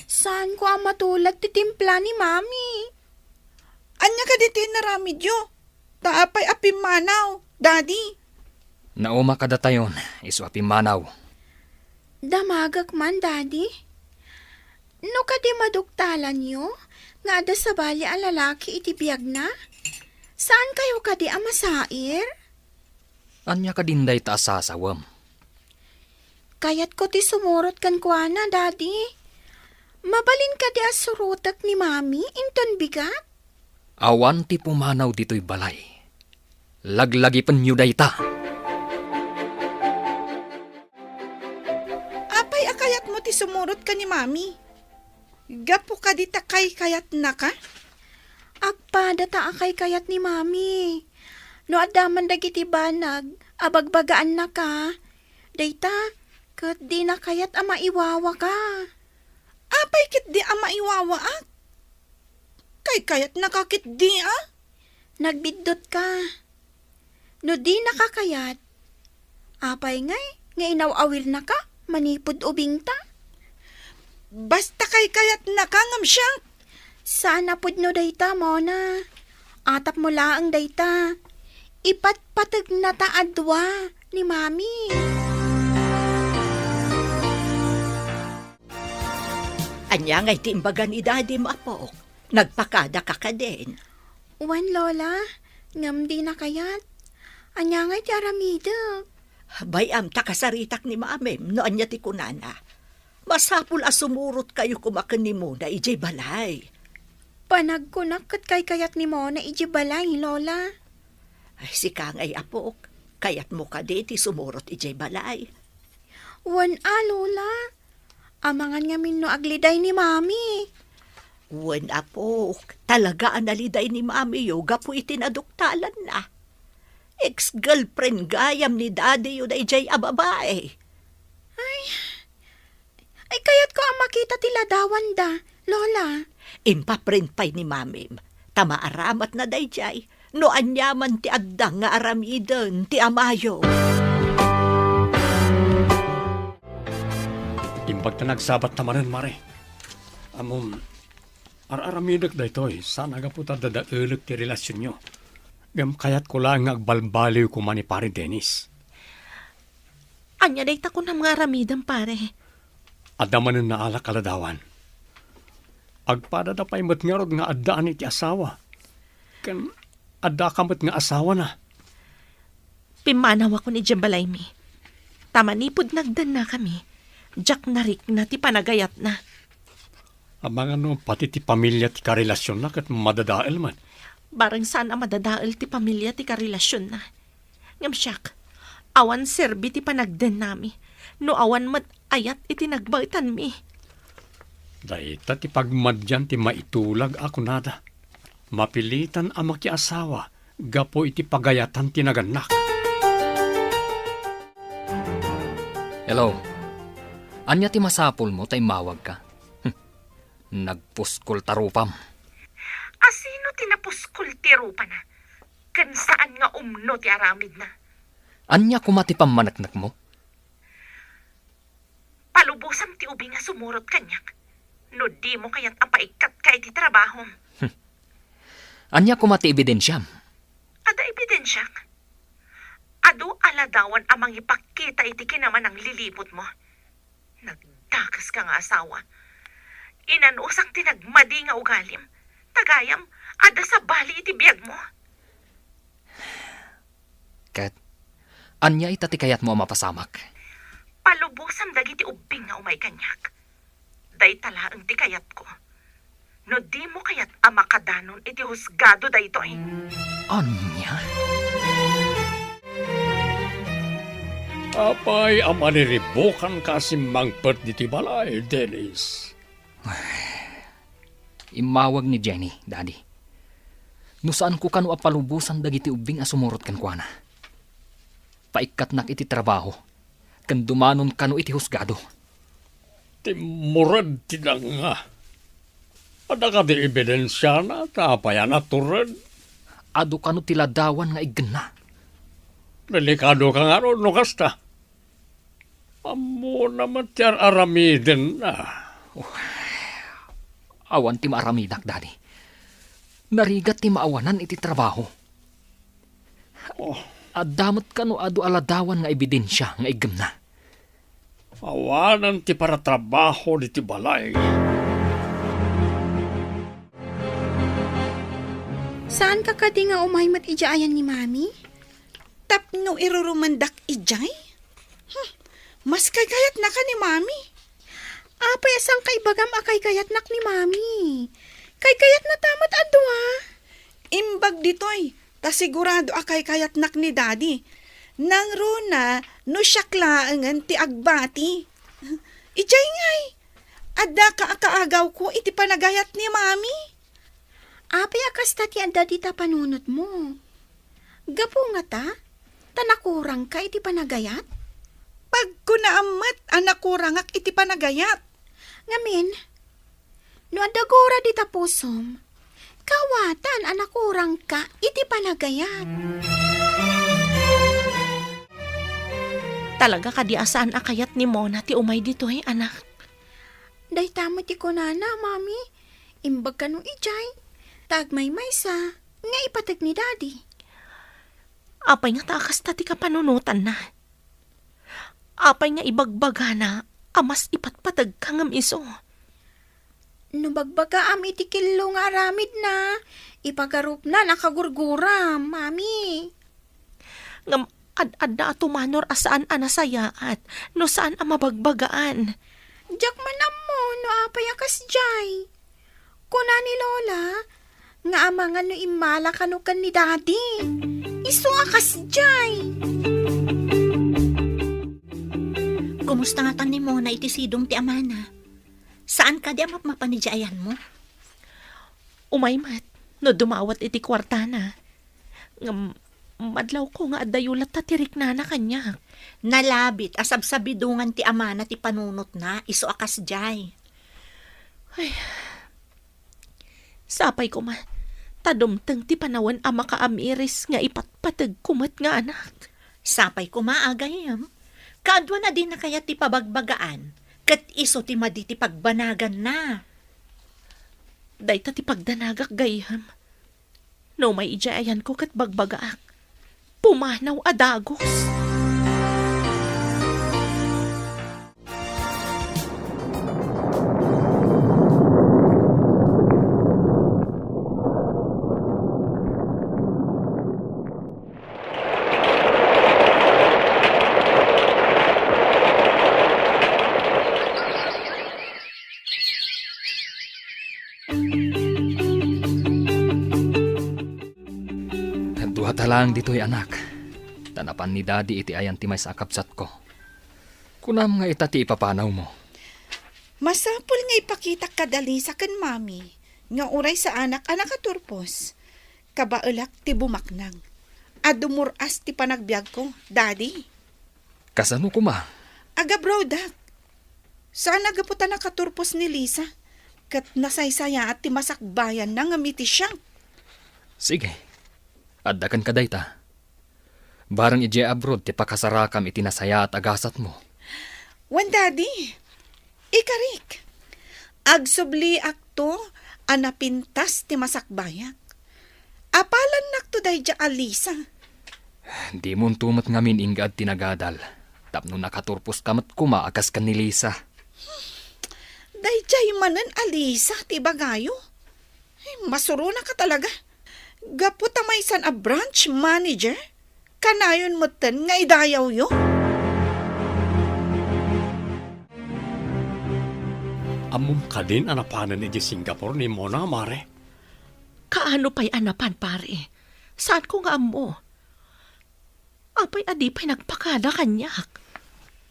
Saan ko ang matulad ti timpla ni Mami? Anya ka diti naramidyo. Taapay apim manaw, Daddy. Nauma kada tayon, isu apimanaw. Damagak man, Daddy. No kadi maduktalan nyo, nga ada sa bali ang lalaki iti biyag na? Saan kayo kadi ang masair? Anya ka dinday ta asasawam. Kayat ko ti sumurot kan kuana, Daddy. Mabalin kadi as surutak ni Mami, inton bigat? Awan ti pumanaw dito'y balay. Laglagi penyo dayta. Apay akayat mo ti sumurot ka ni Mami. Gapo ka di takay kayat na ka? Agpada ta akay kayat ni Mami. No adaman dagiti banag, abagbagaan na ka. Dayta, kat di na kayat ama iwawa ka. Apay kit di ama iwawaak. Kay kayat nakakit di Nagbidot ka. No di nakakayat. Apay ngay, nga inawawil na ka, manipod ubing ta. Basta kay kayat nakangam siya. Sana pud no dayta mo na. Atap mo laang dayta. Ipatpatag na taadwa ni Mami. Anya ngay timbaga ni Daddy mo, Apok. Nagpakada ka ka din. Wan, Lola. Ngam di na kayat. Anya nga ti aramida. Bayam takasaritak ni Mamim, no anya ti kunana. Masapul asumurot kayo kumakan ni Muna, ijay balay. Panagkunak kat kay kayat ni mo na ijibalay, Lola. Ay, si Kangay, Apok. Kayat mo ka di ti sumurot ijay balay. Wan, Lola. Amangan nga min no agliday ni Mami. Wen, Apok. Talaga analiday ni Mami yo, gapo itinaduktalan na. Ex-girlfriend gayam ni Daddy yo na ijay ababae. Ay kayat ko ang makita tila dawan da, Lola. Impaprint pa'y ni Mamim. Tamaaramat na dayjay. No anyaman ti addang nga aramiden ti amayo. Imbag na nagsabat tamanan, Mare. Amom, araramidak da ito sana nga puta dadaulik ti relasyon nyo. Gam kayat ko lang agbalbaliw ko man ni pare Dennis. Anya dayta ko na mga aramidam, pare. Adaman na naala kaladawan. Agpada da pa'y matngarod nga addaan iti asawa. Kan adda kamot nga asawa na. Pimanaw ako ni Jambalay mi. Tamanipod nagdan na kami. Jack narik na ti panagayat na. Amang ano, pati ti pamilya ti karelasyon na kat madadael man. Barang saan ang madadaal ti pamilya ti karelasyon na. Ngam siyak, awan serbi ti panagdan nami. No awan mat ayat iti nagbaitan mi. Dahita ti pagmadyan ti maitulag ako nada. Mapilitan ang makiasawa, gapo iti pagayatan ti naganak. Hello. Anya ti masapol mo tay mawag ka. Nagpuskol tarupam. Asino tinapuskul ti rupa na? Kan saan nga umno ti aramid na? Anya kumati pamanaknak mo? Palubosam ti ubi nga sumurot kanyak. No di mo kayat apaikat ka iti trabaho. Anya kumati ebidensyam? Ada ebidensya? Ado aladawan amang ipakita iti kinaman ang lilipot mo. Nagdakas ka nga asawa. Inanusang tinagmadi nga ugalim. Tagayam, ada sa bali iti biyag mo. Kat, anya itati kayat mo mapasamak? Palubosam dagiti ubing nga umay kanyak. Day tala ang ti kayat ko. No di mo kayat amakadanon iti husgado daytoy. Anya? Apay, amaniribukan kasi mangpert di ti balay, Dennis. Imawag ni Jenny, Daddy. No saan ko kanu apalubusan dagiti ubing asumurot kan kuana. Paikat nak iti trabaho. Kan dumanon kanu iti husgado. Timurad ti nga. Ada ka di ebidensya na, tapayan na turad. Ado kanu tiladawan nga igna. Delikado ka nga ron, no kasta. Amo naman tiyar aramiden na. Awan ti maaramidak, Daddy. Narigat ti maawanan iti trabaho. Adamot kanu ado aladawan nga ebidensya nga igna. Awanan ti para trabaho di ti balay. Saan ka kadi nga umay ayan ni mami? Tapno irurumandak ijay? Mas kagayat na ka ni mami. Apay asang kay bagam akay kayat nak ni mami. Kay kayat na tamat adwa. Imbag ditoy, ta sigurado akay kayat nak ni daddy. Nang runa, no syaklaangan ti agbati. Ijay ngay, adda ka akaagaw ko iti panagayat ni mami. Apay akas tati anda di ta panunot mo. Gapo nga ta? Tanakurang ka iti panagayat? Pag ko naamat, anak ko rangak iti panagayat. Ngamin, no adagora di tapusom, kawatan anak kurang ka iti panagayat. Talaga kadiasaan akayat ni Mona ti umay ditoy, anak. Day tamo ti kunana, mami. Imbag ka no ijay. Tagmay maysa, nga ipatag ni daddy. Apay nga takas ta ti kapanunutan na. Apay nga ibagbaga na, amas ipatpatag ka ngam iso. No bagbaga am iti kilo nga aramid na. Ipagarup na nakagurguram, mami. Ngam ad-adda atumanor asaan anasayaat, no saan amabagbagaan. Diyak manam mo, no apay akas jay. Kuna ni Lola, nga amangan no imala kanukan ni daddy. Iso akas jay. Kumusta nga tan ni Mona iti sidong ti amana? Saan ka di mapanidyayan mo? Umaymat, no dumawat iti kwartana. Ngam madlaw ko nga adayulat ta tirik na kanya. Nalabit, asabsabidungan ti amana ti panunot na, iso akas jay. Sapay ko ma, tadumteng ti panawan ama kaamiris nga ipatpatag kumat nga anak. Sapay ko maagayam. Kadwa na din na kaya ti pabagbagaan. Kat iso ti madi ti pagbanagan na. Dayta ti pagdanagak gayam. No may ijayan ko kat bagbagaak. Pumanaw adagos. Duha talang dito'y anak. Tanapan ni daddy iti ayan ti may sakapsat ko. Kunam nga itati ipapanaw mo. Masapul nga ipakita kadali sa kan mami. Nga uray sa anak katurpos. Kabaelak ti bumaknang. Adumuras ti panagbiag ko, daddy. Kasano ko ma? Aga brodak. Saan nagaputan na katurpos ni Lisa? Kat nasaysaya at ti masakbayan na nga miti siya. Sige. Addakan ka dayta. Barang ije abroad ti pakasarakam iti nasaya at agasat mo. Wan daddy. Ikarik. Agsubli akto anapintas ti masakbayak. Apalan nakto day ja Alisa. Di mo tumat ngamin ingad tinagadal. Tapno nakaturpos kamat kuma akas kan ni Lisa. Day jay manan Alisa ti bagayo. Masuro na ka talaga. Gapot may san a branch manager? Kanayon mo ten nga idayaw yo? Amom ka din anapanan ni Singapore ni Mona, mare. Kaano pa'y anapan, pare? Saan ko nga amo? Apay adi pa'y nagpakada kanyak.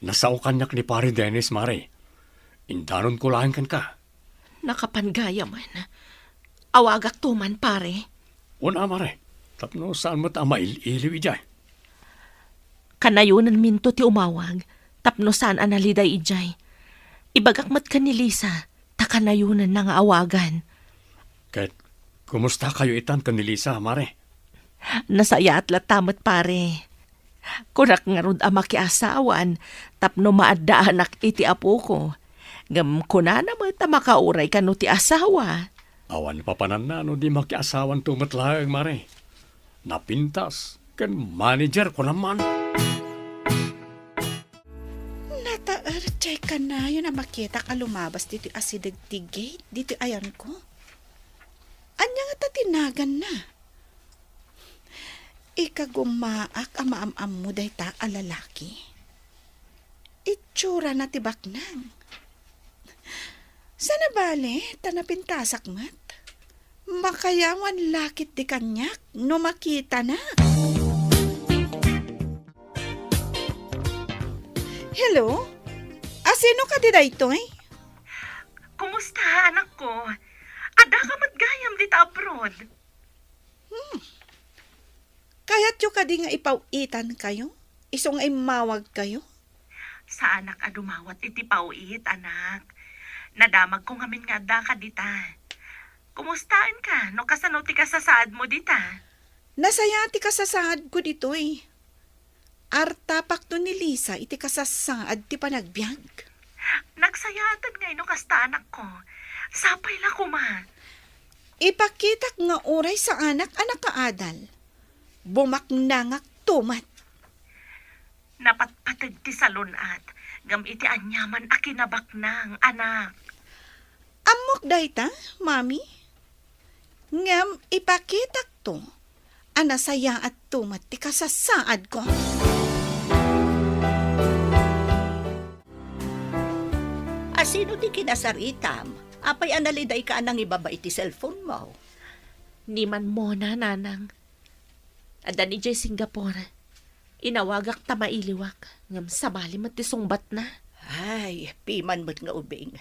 Nasao kanyak ni pare Dennis, mare. Indanon ko lang kan ka. Nakapangaya man. Awagak tuman, pare. Una, mare. Tapno saan mo tama iliw ijay. Kanayunan minto ti umawag. Tapno saan analiday ijay. Ibagak mat ka ni Lisa. Takanayunan na nga awagan. Kahit kumusta kayo itan ka ni Lisa, mare? Nasaya at latamat, pare. Kurak nga rod ama ki asawan. Tapno maadda anak iti apo ko. Gam kuna naman ta makauray ka no ti asawa. Awan papanan na no di makiasawan tumatlaang, mare. Napintas. Kan manager ko naman. Nataarchay ka na yun na makita ka lumabas dito asidag ti gate. Dito ayan ko. Anya nga tatinagan na. Ikagumaak amaam mo dayta a lalaki. Itsura na tibak nang. Sana bale, tanapintasak mat. Makayawan lakit di kanyak, no makita na. Hello? Asino ka di daytoy? Kumusta, anak ko? Ada ka matgayam dito abroad. Kaya't yung kadi nga ipawitan kayo? Isong ay mawag kayo? Sa anak adumawat iti pauit, anak. Nadamag ko ngamin nga da ka dita. Kumustaan ka? No kasano ti kasasaad mo dita? Nasaya ti kasasaad ko dito eh. Artapak to ni Lisa iti kasasaad ti panagbiag. Nagsayatan ngay no kasta anak ko. Sapay la kuma. Ipakitak nga oray sa anak kaadal. Bumaknangak tumat. Napatpatag ti salunat. Gam iti anyaman a kinabaknang, anak. Amok dayta, mami? Ngam ipakitak to. Anasaya at tumat ti kasasaad ko. Asino di kinasaritam? Apay analiday ka anang ibaba iti cellphone mo. Ni man mo na, nanang. Ada ni Jay Singapore. Inawagak ta mailiwak. Ngam sabali mat ti sungbat na. Ay, piman mo't nga ubing.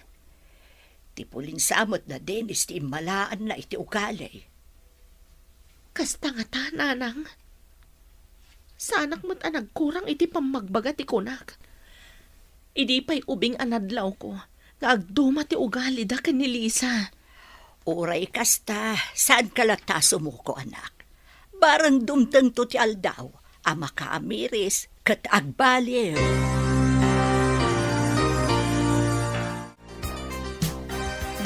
Tipulin samot na Dennis ti malaan na iti ukalay. Kasta nga ta, nanang. Sa anak mo't anagkurang iti pamagbaga ti kunak. Idi pa'y ubing anadlaw ko. Nga agduma ti ugali da ken ni Lisa. Uray kasta, saan ka lata sumuko, anak? Barang dumtang to ti aldaw, ama ka amiris, kat agbaliw.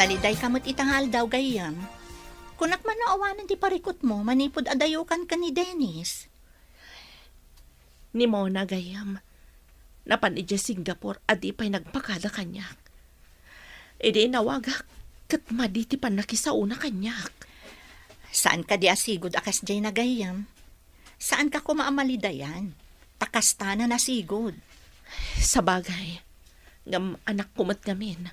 Naliday ka mo't itanghal daw gayam. Kunak man naawanan ti parikot mo, manipod adayukan ka ni Dennis. Ni Mona gayam. Napanidya Singapore, adi pa'y nagpakada kanyak. Edi nawagak, kat maditi pa nakisauna kanyak. Saan ka di asigod akas jay na gayam? Saan ka kumaamalidayan? Takasta na nasigod. Sa bagay, ngam anak kumat ngamin.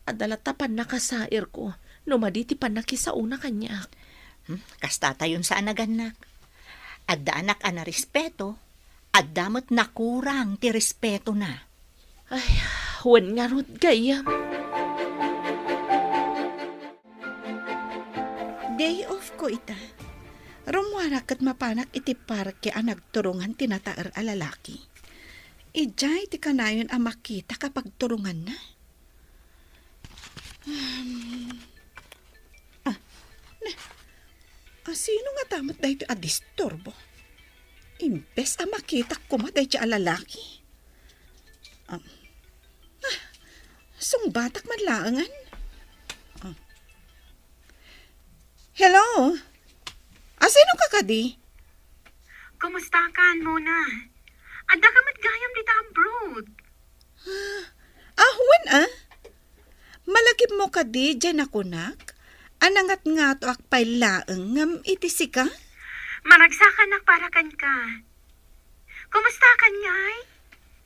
Adalatapan nakasair ko, no maditi pa nakisauna kanyak. Kasta tayon sa anaganak. Adda anak ana respeto, adamot nakurang ti respeto na. Ay, huwan nga rod gayam. Day off ko ita. Rumwarak at mapanak iti parke ang nagturungan tinataar a lalaki. Ijay ti kanayon ang makita kapag turungan na. Sino nga tamat da ito a disturbo? Imbes ang makita kumaday ti a lalaki. Sungbatak madlaangan. Hello? Sino ka kadi? Kumusta ka, Mona? Ada ka matgayam dito abroad. Huwan Malagip mo kadi dyan ako nak. Anangat nga to akpay laeng ngam itisi ka? Maragsakan na para kan ka. Kumusta ka, Nyay?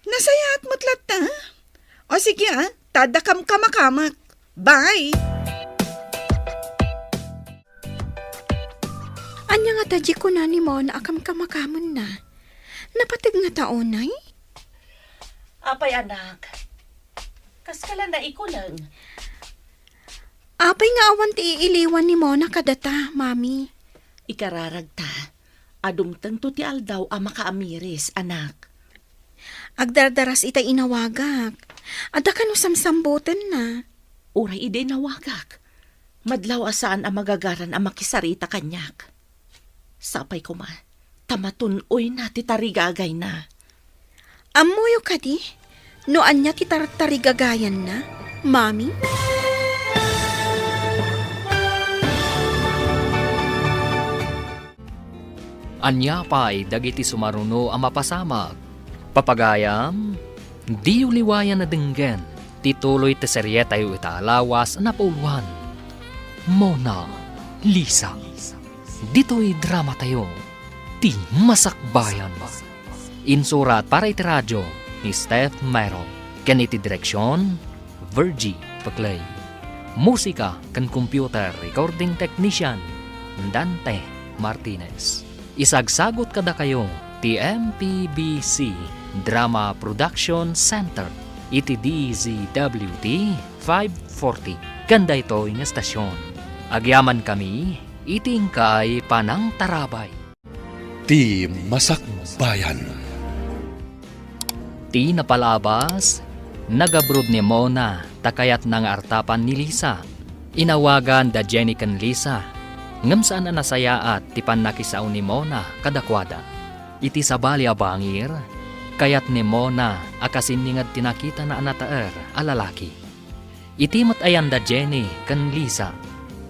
Nasayat mo't lata. O sige tadakam kamakamak. Bye! Anya nga tadji ko na ni mo na akam kamakamon na. Napatig nga taonay? Apay, anak. Kaskala na ikulang. Apay nga awan ti iiliwan ni mo na kadata, mami. Ikararag ta. Adumtang to ti aldaw ang makaamiris, anak. Agdardaras ita inawagak. Ada ka no samsambutan na. Uray ide nawagak. Madlaw asaan ang magagaran ang makisarita kanyak. Sapay ko ma, tamatunoy na ti tarigagay na. Amuyo ka di? Noan niya ti tarigagayan na, mami? Anya pa'y dagiti sumaruno ang mapasamag. Papagayam, di uliwayan na dinggen, tituloy ti serye tayo itaalawas na pauluan. Mona Lisa. Dito'y drama tayo, ti Masakbayan. Insurat para iti radyo ni Steph Mero. Ken iti direksyon, Virgie Paclay. Musika ken computer recording technician, Dante Martinez. Isagsagot kada kayo ti MPBC Drama Production Center iti DZWT 540. Ganda ito nga stasyon. Agyaman kami, iting kay Panang Tarabay. Ti Masakbayan. Ti napalabas, nagabrod ni Mona, takayat ng artapan ni Lisa. Inawagan da Jenny kan Lisa. Ngam saan na nasayaat ti panakisaw ni Mona kadakwada. Iti sabali abangir, kayat ni Mona akasin ningad tinakita na anataer alalaki. Iti matayan da Jenny kan Lisa.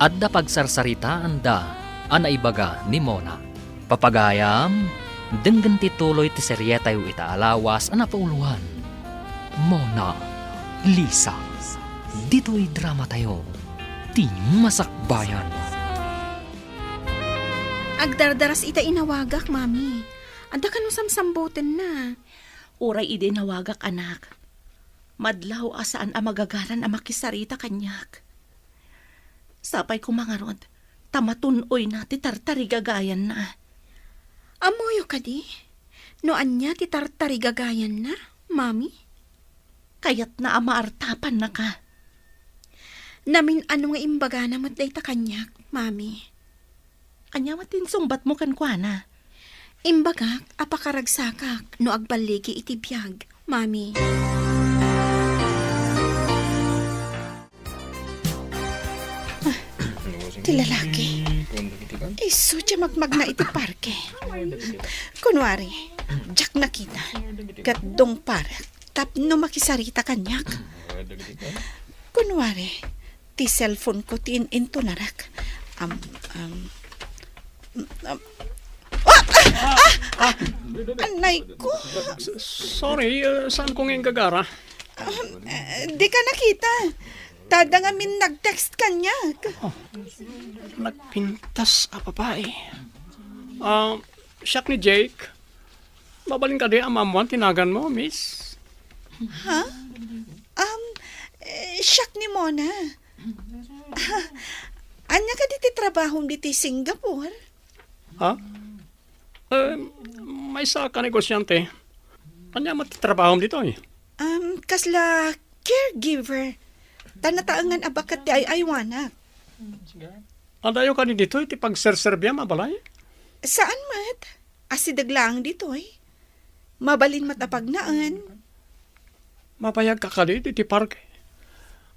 At da pagsarsaritaan da anaibaga ni Mona. Papagayam, denggan tituloy ti serye tayo itaalawas anapauluan. Mona, Lisa, dito'y drama tayo, ti Masakbayan. Agdardaras ita inawagak, mami. Anda ka no samsamboten na. Uray ide nawagak anak. Madlaw asaan a magagaran a makisarita kanyak. Sapay ko mga rod, tamatunoy na ti tartarigagayan na. Amoyo ka di? Noan niya ti tartarigagayan na, mami? Kayat na amaartapan na ka. Namin ano nga imbaga na matday ta kanyak, mami. Anya matin sumbat mo kan kwa na. Imbagak apakaragsakak no agbaligi iti biyag, mami. Ti lalaki. Isu siya magmagna iti parke. Kunwari, jak nakita. Gatdong parak. Tapno makisarita kanyak. Kunwari, ti cellphone ko ti into narak. Anay ko. Sorry, saan ko ngayon gagara? Di ka nakita. Tada nga min nag-text kanyak. Nagpintas a babae. Siyak ni Jake. Babaling ka di ang mamuan tinagan mo, miss. Ha? Siyak ni Mona. Anya ka diti trabaho diti Singapore? Ha? May sa ka negosyante. Anya matitrabaho dito eh. Kasla caregiver. Tanataangan abakat ti ay-aywanak. Adayo ka ni dito, iti pagserserbya mabalay? Saan mat? Asidaglang dito eh. Mabalin matapagnaan. Mapayag ka ka dito, iti parke.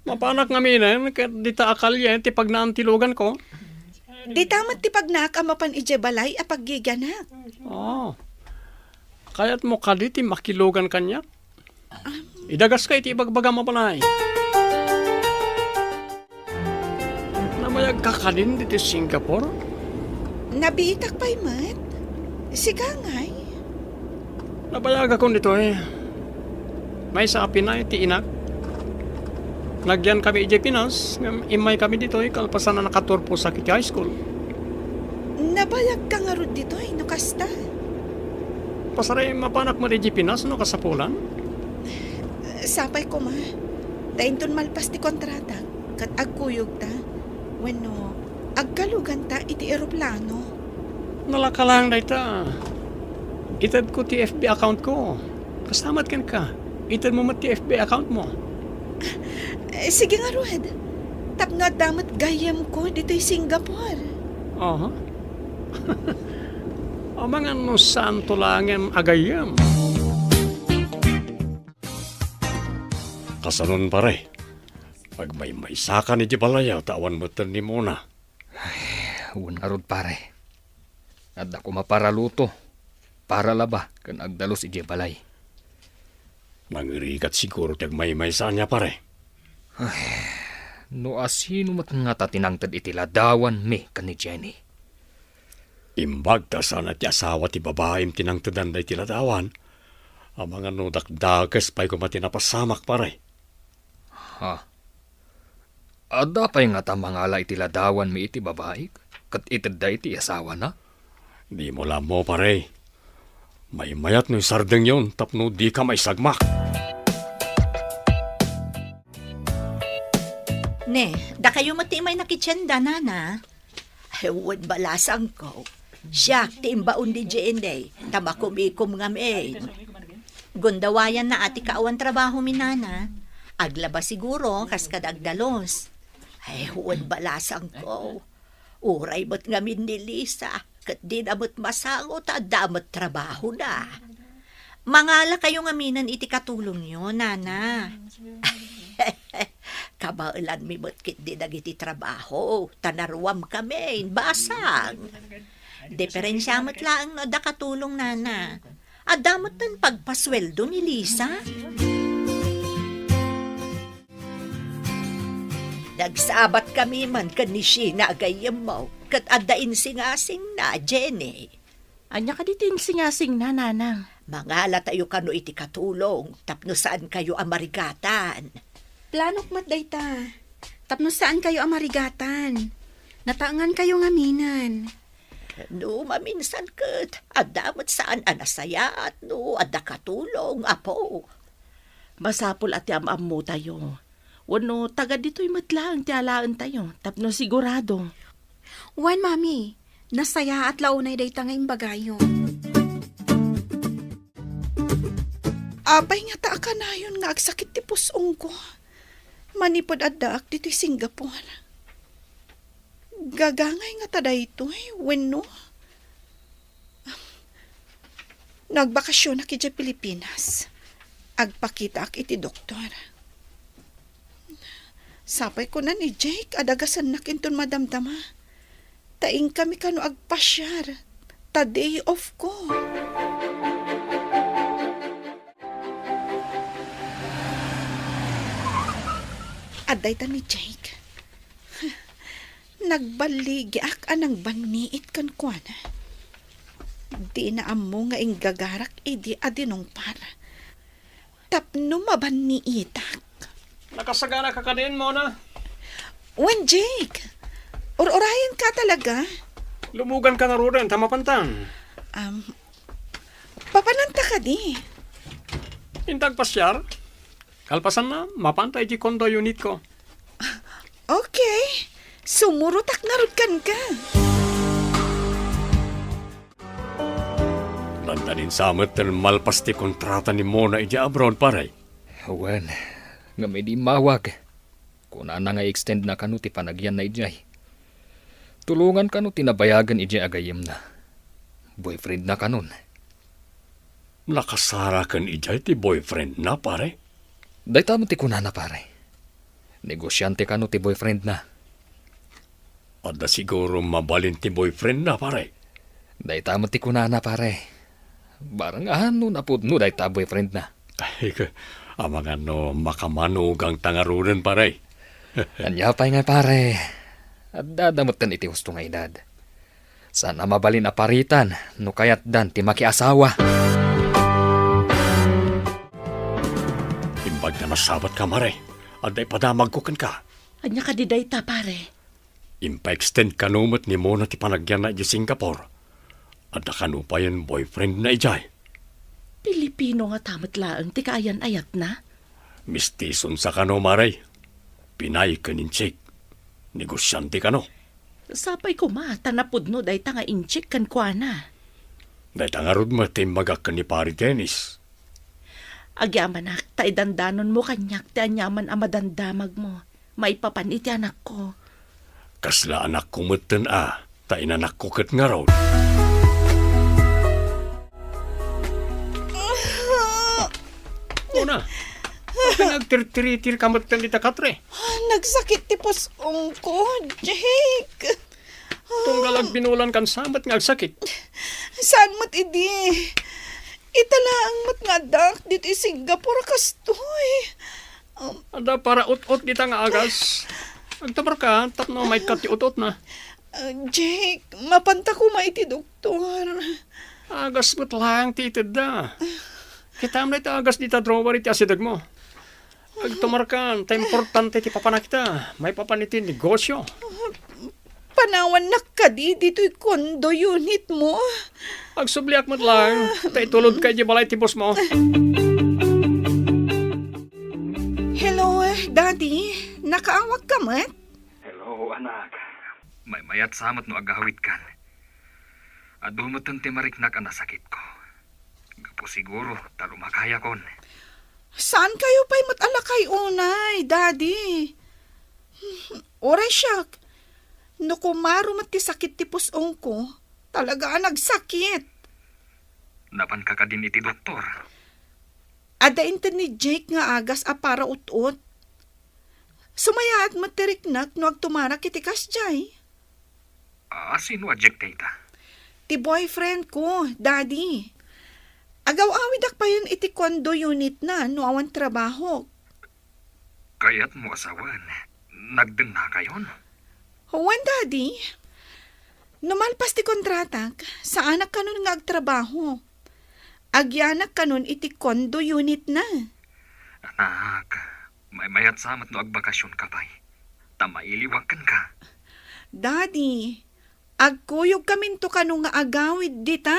Mapanak nga minen, kat dita akalye, iti pagnaantilugan ko. Di tamat ti pagnak amapan ije balay apaggiganak. Kaya't mo ka dito, makilugan kanya. Idagas ka iti ibagbaga mabalay. Namayag ka ka din dito Singapore? Nabiitak pa'y mat. Sigangay. Nabayag ako dito eh. May sa apin na iti inak. Nagyan kami ije Pinas. Imay kami dito eh. Kalpasan na nakaturpo sa Kitty High School. Nabayag ka nga ro dito eh. No kasta. Pasaray mapanak mo ije Pinas no kasapulan. Sapay ko ma. Dainton malpas ti kontrata. Kat agkuyog ta. Bueno, agkalugan ta iti eroplano. Nalaka lang na ita. Itad ko ti FB account ko. Kastamat kan ka. Itad mo ti FB account mo. Sige nga, Rued. Tapno at damat gayam ko dito'y Singapore. Aha. O mga no santo langem agayam. Kasanon pare. Pag may saka ni Jibalaya, tawan mo ni Mona. Unarod pare. At ako maparaluto. Para laba kan agdalos ije balay. Mangirikat siguro tag may sa niya pare. No asino mat nga tatinangtad iti ladawan mi kan ni Jenny. Imbag ta sana ti asawa ti babaem tinangtadan da iti ladawan. Ang mga no dakdakas pa'y kumatinapasamak pare. Ha? Ada pa'y nga tamangala iti ladawan mi iti babaik? Kat itad da iti asawa na? Di mo lang mo, pare. May mayat no sardeng yon, tapno di ka may sagmak. Ne, da kayo mati may nakitsenda, nana. Ewan balasang ko. Siya, timbaon di jene. Tamakumikom nga main. Gundawayan na ati kaawan trabaho mi, nana. Aglaba siguro, kas kadagdalos. Ewan balasang ko. Uray mo't ngamin ni Lisa. Kat di namot masangot at damot trabaho na. Mangala kayo ngaminan iti katulong nyo, nana. Kabailan mi mo't kit di nagiti trabaho. Tanarwam kami, basang. Diferensya mo't lang no da katulong, nana. At damot ng pagpasweldo ni Lisa. Nagsabat kami man kan ni Sheena agayam mo. Kat adain singasing na, Jenny. Anya ka ditin singasing na, nanang. Mangala tayo kano iti katulong. Tapno saan kayo amarigatan. Planok mat dayta. Tapno saan kayo amarigatan? Nataangan kayo ngaminan. No, maminsan kat. Adamot saan anasaya at no, ada katulong, apo. Masapul at yamam mo tayo. Wano, taga dito'y matlang tiyalaan tayo. Tapno sigurado. Wan, mami. Nasaya at launay dayta nga imbagayo. Abay nga ta ka na yun nga agsakit ti pusong ko. Manipod addaak dito'y Singapore. Gagangay nga ta daytoy, wenno. Nagbakasyon na kidya Pilipinas. Agpakita ak iti doktor. Sapay ko na ni Jake, adagasan na kinton madamdama. Taing kami kano agpasyar. Ta day off ko. Aday ta ni Jake. Nagbaligi ak anang baniit kan kuana. Di na amo nga inggagarak idi adinong para. Tapno mabaniitak. Nakasagana ka din mo na. Wen Jake, orayan ka talaga. Lumugan ka na rin, tamapantang. Papananta ka di. Intag pasyar. Kalpasan na, mapantay di kondo unit ko. Okay, sumurutak na rudkan ka. Lantanin samet ng malpasti kontrata ni Mona iti abroad, pare. Wen, nga may di mawag. Kuna na nga extend na kanu ti panagyan na ijay. Tulungan kanu tinabayagan ijay agayim na. Boyfriend na kanun. Nakasara kan ijay ti boyfriend na, pare. Dayta mo ti kuna na, pare. Negosyante kanu ti boyfriend na. Ada siguro mabalin ti boyfriend na, pare. Dayta mo ti kuna na, pare. Barang ano na po no dayta boyfriend na. Ay, amang ano, makamanugang tangarunan, pare. Anyapay nga, pare. At dadamot kan iti husto nga edad. Sana mabalin aparitan, no kayat dan ti makiasawa. Imbag na nasabat ka, mare. Aday padamag ko kan ka. Anya ka di dayta, pare. Impa-extend kanumot ni Mona ti panagyan na iti Singapore. At nakanupayan boyfriend na ijay. Pilipino nga tamat laang ti kaayan ayat na. Mistison sa kano, mare. Pinay ka ninchik. Negosyante kano. Sapay ko ma, tanapod no dayta nga inchik kan kuana. Dahil tangarod mo timbagak ka ni pari tennis. Agyaman ak, taidandanon mo kanyak ti anyaman amadandamag mo. Maipapan iti anak ko. Kasla anak kumutan ta inanak ko kat nga raw. Una, pinagtir-tiritir kamot ka nita katre. Nagsakit ti pusong ko, Jake. Tunggal ag binulan kan samat nga agsakit. Saan mo't idi? Italaang mo't nga dak dito Singapore kastoy. Ada para ut-ut dita nga agas. Agtabar ka, tapno may kati ut-ut na. Jake, mapanta ko maiti doktor. Agas mo't lang titid da. Kita mo na ito agas dita drawer iti asidag mo. Agtumar ka, ta importante ti papanak kita. May papanitin negosyo. panawan nakadi dito'y kondo unit mo. Agsubliak mo lang. Tay tulod kay di balay tipos mo. Hello, Daddy. Nakaawag ka mat? Hello, anak. May mayat samot no agahawit kan. Adumatan ti mariknak ang nasakit ko. Gapo siguro, talo makaya kon. Saan kayo pa'y matalakay unay, Daddy? Oray siyak. No kumaro mat ti sakit ti pusong ko, talaga nagsakit. Napan ka din iti doktor. Ada inten ni Jake nga agas a para ut-ut. Sumayaat matiriknak no agtumarak iti kasjay. Sino adject ita? Ti boyfriend ko, Daddy. Agaw-awid ak pa yun iti kondo unit na no awan trabaho. Kaya't mo asawan. Nagdun na kayon. Huwan, Daddy. Numalpas ti kontratak, sa anak kanon nga agtrabaho. Agyanak kanon iti kondo unit na. Anak, may mayat samot no agbakasyon ka pa'y. Tamailiwakan ka. Daddy, agkuyog kaminto kano nga agawid dita.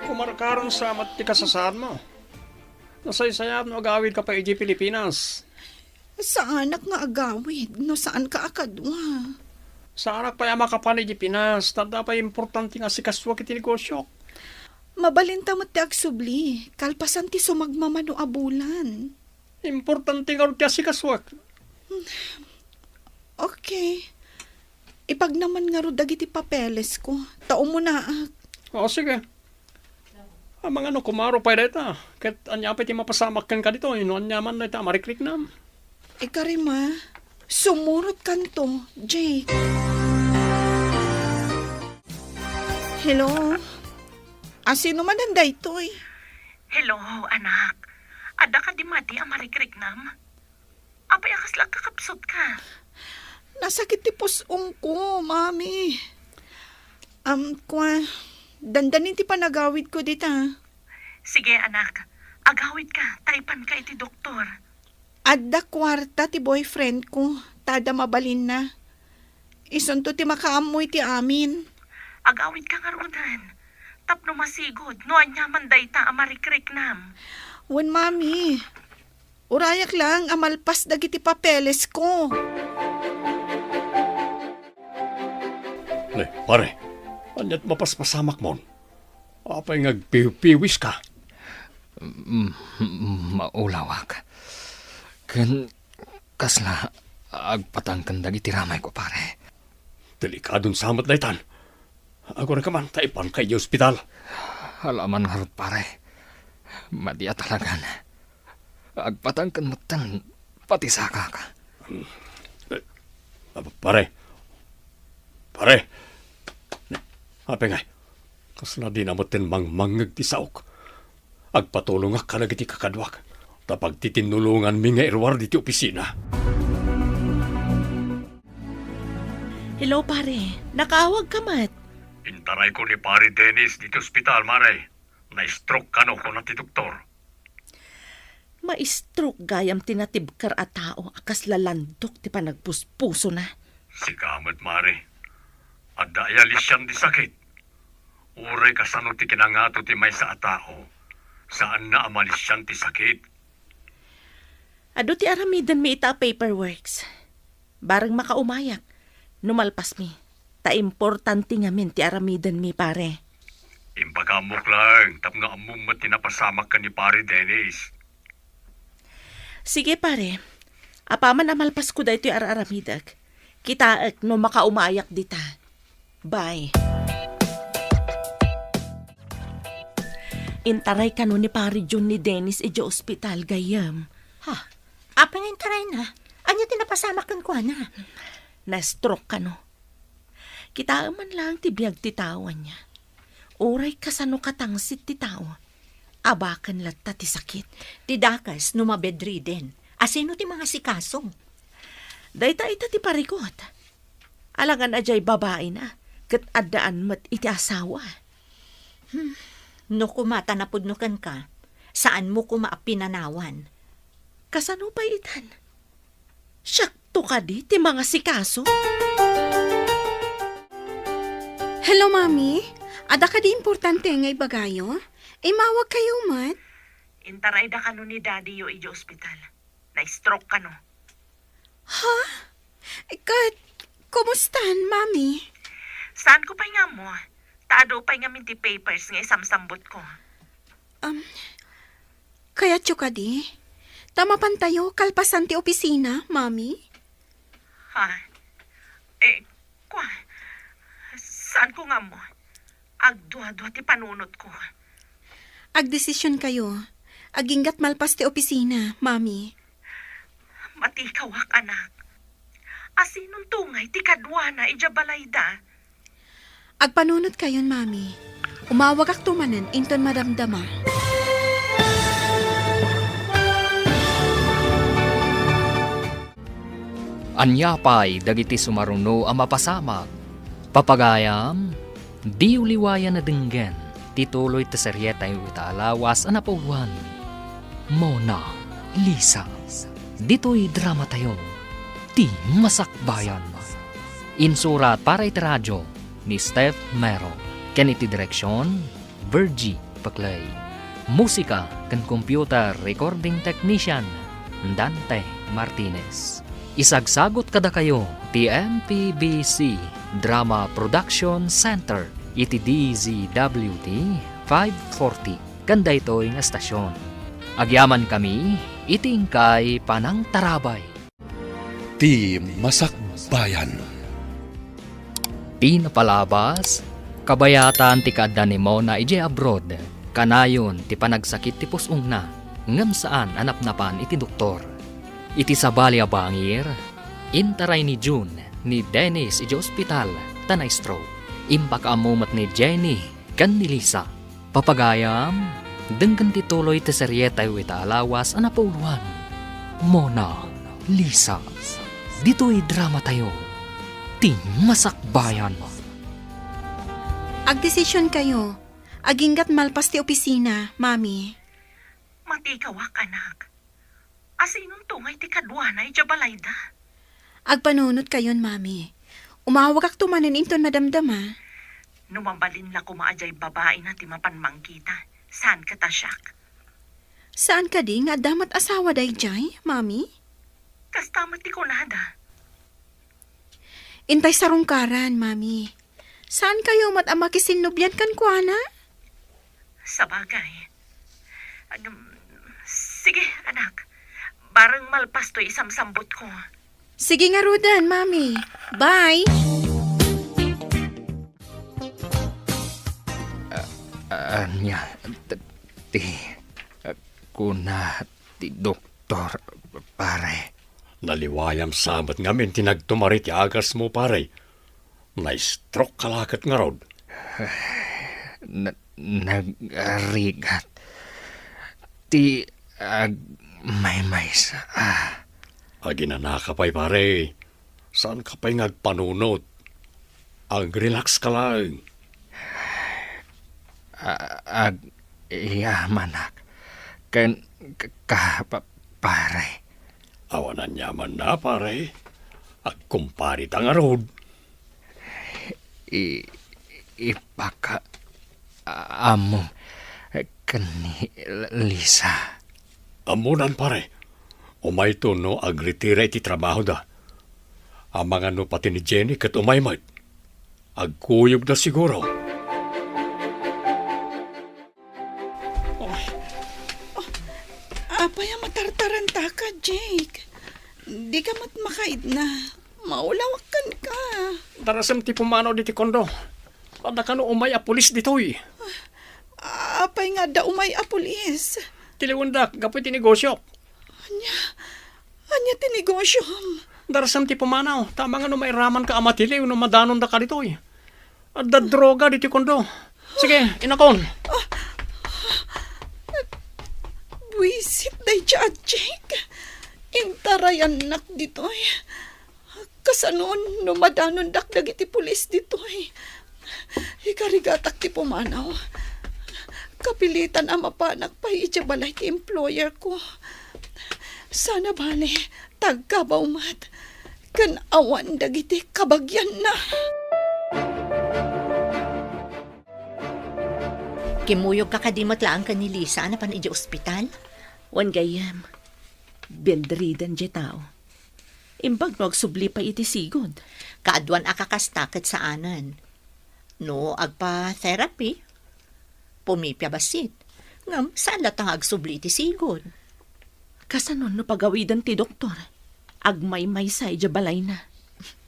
Kumarakaron sa mati kasasaan mo. Nasaysayat no agawid ka pa iji Pilipinas. Sa anak nga agawid, no saan ka akadwa? Sa anak pa yama ka pa ni Pinas, tada pa importante nga si kaswa kiti negosyo. Mabalinta mo ti agsubli, kalpasan ti sumagmamano abulan. Importante nga rin si kaswa. Okay. Ipag naman nga ro dagiti papeles ko, tao mo na ak. O sige. Ang mga no kumaro pa deta. Kat anya pa ti mapasamakan ka dito, ino anya man na ita mariklik na. Ikarima, sumurot kanto, Jake. Hello? Sino man ang daytoy? Hello, anak. Ada ka di mati ang marikriknam? Apay akas lang kakapsot ka. Nasakit ti pusong ko, mami. Dandanin ti panagawid ko dita. Sige, anak. Agawid ka. Taipan ka iti doktor. Adda kwarta ti boyfriend ko, tada mabalin na. Isunto ti makaamoy ti amin. Agawid ka nga rodan. Tapno masigod, no anyaman dayta amarikriknam. Wan, mami. Urayak lang, amalpas dagiti papeles ko. Pare, anyat mapaspasamak mon. Apay ngagpiwis ka. Maulawak. Kan kasla agpatangkan dagiti ramay ko pare. Delikadong samat na itan. Ako na kaman, taipan kay ospital. Halaman harot pare. Madia talagan. Agpatangkan matan pati saka ka. Pare. Apay ngay. Kasla di namotin mangmangag ti saok. Agpatulong ka na giti kakadwak. Tapag titinulungan mi nga irwar diti opisina. Hello, pare. Nakaawag ka mat. Intaray ko ni pare Dennis dito ospital, maray. Na-stroke ka no ko na ti doktor. Ma-stroke gayam tinatibkar a tao akas lalandok ti panagpuspuso na. Sigamat, mare. Adayalis siyang di sakit. Uray kasano ti kinangato ti may sa atao. Saan na amalis siyang ti sakit? Ado ti aramidan mi ita paperworks. Barang makaumayak. Numalpas mi. Ta importante nga min ti aramidan mi, pare. Impagamok lang. Tap nga among matinapasamak ka ni pare Dennis. Sige, pare. Apaman amalpas ko da ito aramidag. Kitaak no makaumayak dita. Bye. Intaray ka no ni pare John ni Dennis ije ospital gayam. Ha? Apang intaray na? Anya tinapasamakan ko na? Na-stroke ka no. Kita man lang ti biyag ti tawan niya. Uray kasano katangsit ti tao. Abakan latta ti sakit. Ti dakas no mabedriden. Asino ti mga sikasong? Dayta ita ti parikot. Alangan ajay babae na. Kat addaan mat iti asawa. No kumata na pudnukan ka, saan mo kumaapinanawan? Kasano pa itan? Siyak ka di, ti mga sikaso. Hello, Mami. Ada ka di importante nga ibagayo? Mawag kayo, mat. Intaray da ka no ni Daddy yo ijo ospital. Na-stroke ka no. Kumustan, Mami? Saan ko pa nga mo? Taado pa nga minti papers nga isamsambot ko. Kaya ka di? Tama pantayo, kalpasan ti opisina, Mami? Ha? Kwa? Saan ko nga mo? Agdua-dua ti panunot ko. Agdesisyon kayo. Aginggat malpas ti opisina, Mami. Matikawak, anak. Asinong tungay ti kadwa na ijabalayda. Agpanunot kayon, Mami. Umawag ak tumanan, inton maramdama. Anyapay dagiti sumaruno ang mapasamag. Papagayam, di uliwayan na denggen. Tituloy ta seryeta yung itaalawas ang napawan. Mona Lisa. Dito'y drama tayo. Ti Masakbayan. Insurat para iti radyo ni Steph Mero. Ken iti direksyon, Virgie Paclay. Musika ken computer recording technician, Dante Martinez. Isagsagot kada kayo ti MPBC Drama Production Center iti DZWT 540 kanda ito'y nga estasyon. Agyaman kami iti ingkay Panang Tarabay. Ti Masakbayan. Ti napalabas, kabayatan ti kaadda ni Mona ije abroad, kanayon ti panagsakit ti pusong na, ngem saan anapnapan iti doktor. Iti sabali a bangir, intaray ni June, ni Dennis ije ospital, tanay stroke. Impakamumat ni Jenny, kan ni Lisa. Papagayam, denggan ti tuloy ti seryeta yu itaalawas anapuluan. Mona Lisa. Dito'y drama tayo. Ti Masakbayan. Agdesisyon kayo. Aginggat malpas ti opisina, Mami. Matikawak, anak. Asinong tungay ti kadwa na ijabalayda. Agpanunot kayon, Mami. Umawag ak tumanan inton madamdama. Numambalin la kumaajay babae na ti mapanmangkita. Saan ka ta, Shak? Saan ka di nga damat asawa dayjay, Mami? Kastamat ti kunada. Intay sarungkaran, Mami. Saan kayo matamakisinnubyan kan kuana? Sa bagay. Sige, anak. Barang malpas to isamsambot ko. Sige nga Rodan, Mami. Bye! Anya, kuna ti doktor, pare. Naliwayam sabat ngamin tinagtumari ti agas mo pare. Na-stroke kalakat nga rod. Nagrigat. Ti may sa. Aginana ka pa'y pare. Saan ka pa'y ngagpanunot? Ag-relax ka lang. Yamanak. Pare. Awanan yaman na pare. Agkumpari ta nga rod. Ipaka amo kani Lisa. Amunan pare. Umay to no agritira iti trabaho da. Ang mga no pati ni Jenny kat umaymat. Agkuyog na siguro. Apay matartaran ta ka, Jake. Di ka makaid na. Maulawakan ka. Darasam ti pumanaw di ti kondo. Pada ka no umay a pulis ditoy. Apay nga da umay a pulis. Tiliwandak, gapoy ti negosyo. Anya tinegosyo. Darasam ti pumanaw. Tama nga no may raman ka amatili no madanon da ka ditoy. At da droga di ti kondo. Sige, inakon. Buisit day siya, Jake. Intarayan nak ditoy. Kasanon numadanon dakdag iti pulis ditoy. Ikarigatak ti pumanaw. Kapilitan ang mapanak pa balay ti employer ko. Sana bale, tagkabaw mat. kan awan dagiti kabagyan na. Kimuyog ka kadimot lang ka ni Lisa na pan iji ospital? Wan gayam. Bedridden je tao. Imbag no agsubli pa iti sigod. Kaadwan akakastakit sa anan. No, agpa therapy. Pumipya basit. Ngam, saan latang agsubli ti sigod? Kasanon no pagawidan ti doktor. Agmay-may sa ija balay na.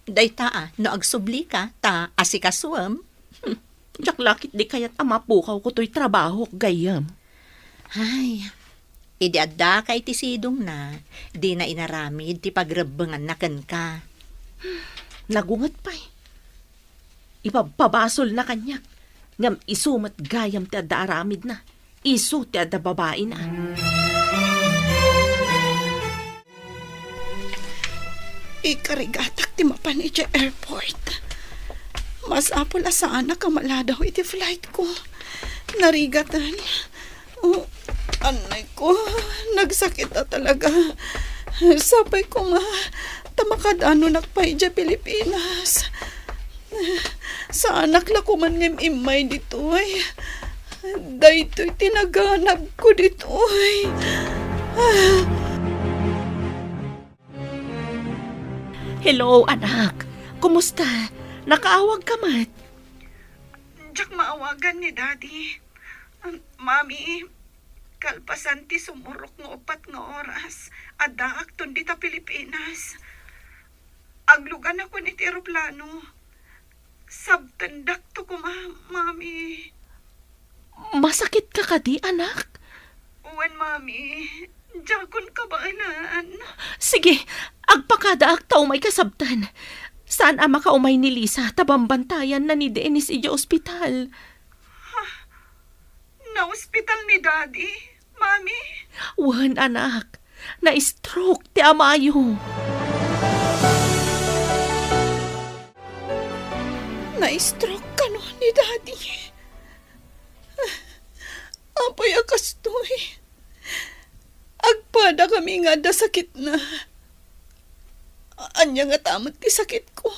Dayta no agsubli ka, ta asikasuam. Jak lakit di kayat amapukaw ko to'y trabaho gayam. Ay, idi adda kay ti sidong na, di na inaramid ti pagrebengan na ken ka. Nagungat pa'y. Ipapabasol na kanyak. Ngam isumat gayam ti adda aramid na. Isu ti adda babae na. Ikarigatak ti mapan iti airport. Mas apol asaan na kamala daw iti flight ko. Narigatan. Oh, anay ko, nagsakit na talaga. Sapay ko nga, tamakadano nakpay dya Pilipinas. Sa anak la ko man ngem imay ditoy. Daytoy tinaganap ko ditoy. Hello, anak. Kumusta? Nakaawag ka mat? Diyak maawagan ni Daddy. Mami, kalpasan ti sumurok nga 4 nga oras. Adaak ton dita Pilipinas. Aglugan ako ni ti aeroplano. Sabtandak to ko, Mami. Masakit ka kadi, anak? Uwan, Mami. Diyakon kabaalan. Sige, agpakadaak tao may kasabtan. Saan ama ka umay ni Lisa tabambantayan na ni Dennis ija ospital? Na-ospital ni Daddy, Mami. Wan, anak. Na-stroke ti amayo. Na-stroke ka no ni Daddy. Apay akastoy. Agpada kami nga da sakit na. Anya nga tamat ti sakit ko.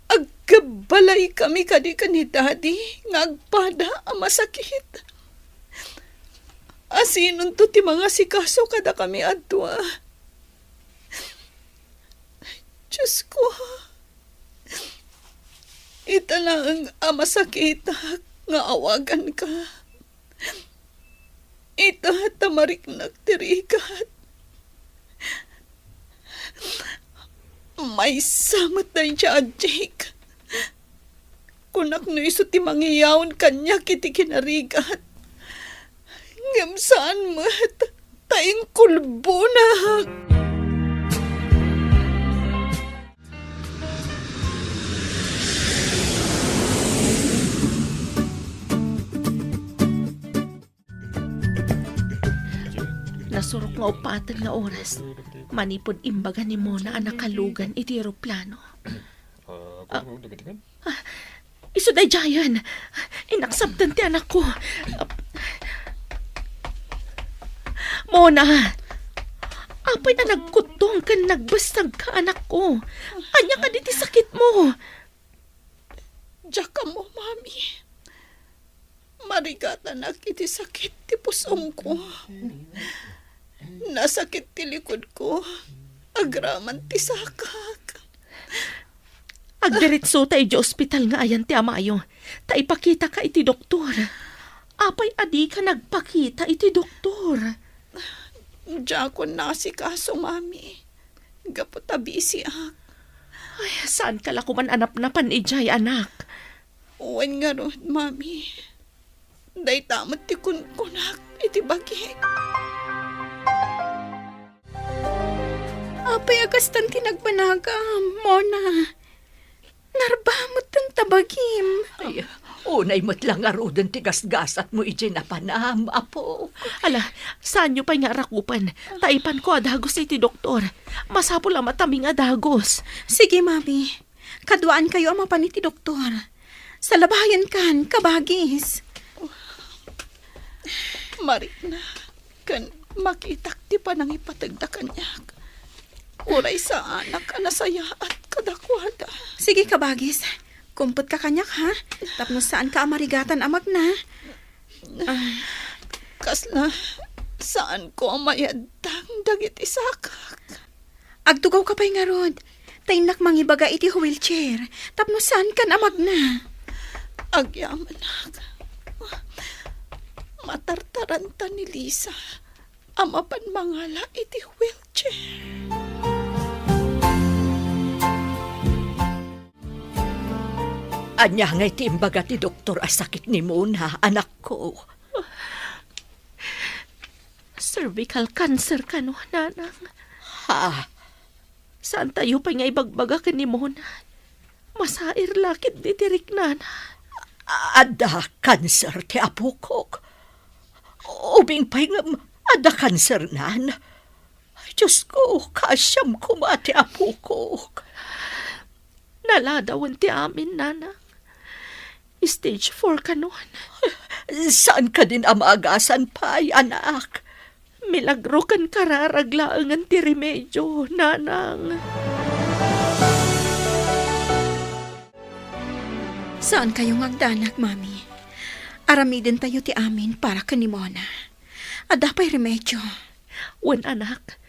Agkabalay kami kadi ka ni Daddy nga agpada ang masakit. Asinon to ti mga sikaso kada kami adwa. Diyos ko. Ita lang ang masakit nga awagan ka. Ita tamarik nagtirikat. May samat na siya, Jake. Kunak no iso ti mangiyawon kanya kiti kinarigat. Ngam saan mat, taing kulbo na. Nasurok nga upatan nga oras. Manipod imbaga ni Mona ang nakalugan iti aeroplano. Iso day Jayan. Inaksabtan ti anak ko. Mona! Apay na nagkutong kan nagbastag ka anak ko. Anya ka diti sakit mo. Diyak ka mo, Mami. Marigatan na kiti sakit ti pusom ko. Nasakit ti likod ko. Agraman ti sakak. Agdiritso ta iti ospital nga ayan ti amayo. Ta ipakita ka iti doktor. Apay adi ka nagpakita iti doktor. Diyak ko nasikaso, Mami. Gaputa busy ak. Ay, saan ka lakuman anap-napan ijay anak? Uwan nga ron, Mami. Day tamat ti kunkunak iti bagi. Apay agastan tinagbanagam, Mona. Narbamot ang tabagim. Ay, unay mo't lang arudan ti gasgasat mo iji na panam, apo. Ala, saan nyo pa'y nga rakupan? Taipan ko adagos iti doktor. Masapul ang mataming adagos. Sige, Mami. Kaduaan kayo ang mapaniti doktor. Sa labayan kan, kabagis. Marik na. Kan makitak ti pa nang ipatagda kanyak. Uray sa anak ka nasaya at kadakwada. Sige kabagis, kumput ka kanyak ha. Tapno saan ka amarigatan amag na. Kasla, saan ko mayadang dagit isakak? Agtugaw ka pa'y nga rod. Tainak mangibaga iti wheelchair. Tapno saan ka amag na. Agyaman ak. Matartaranta ni Lisa. Amapan mangala iti wheelchair. Anya nga iti imbaga ti doktor asakit ni Mona, anak ko. Cervical cancer ka no, nanang. Ha? Saan tayo pa nga ibagbaga ka ni Mona? Masair lakit di tirik nana. Ada cancer ti apo ko. Ubing pa'y nga ada cancer nan. Ay, Diyos ko, kasyam ko mati apo ko. Naladawan ti amin, nanang. Stage 4 ka noon. Saan ka din amaagasan pa'y, anak? Milagro kan kararaglaangan ti remedyo, nanang. Saan kayong agdanak, mami? Aramidin tayo ti amin para kanimona. Ada pa'y remedyo. Wan anak,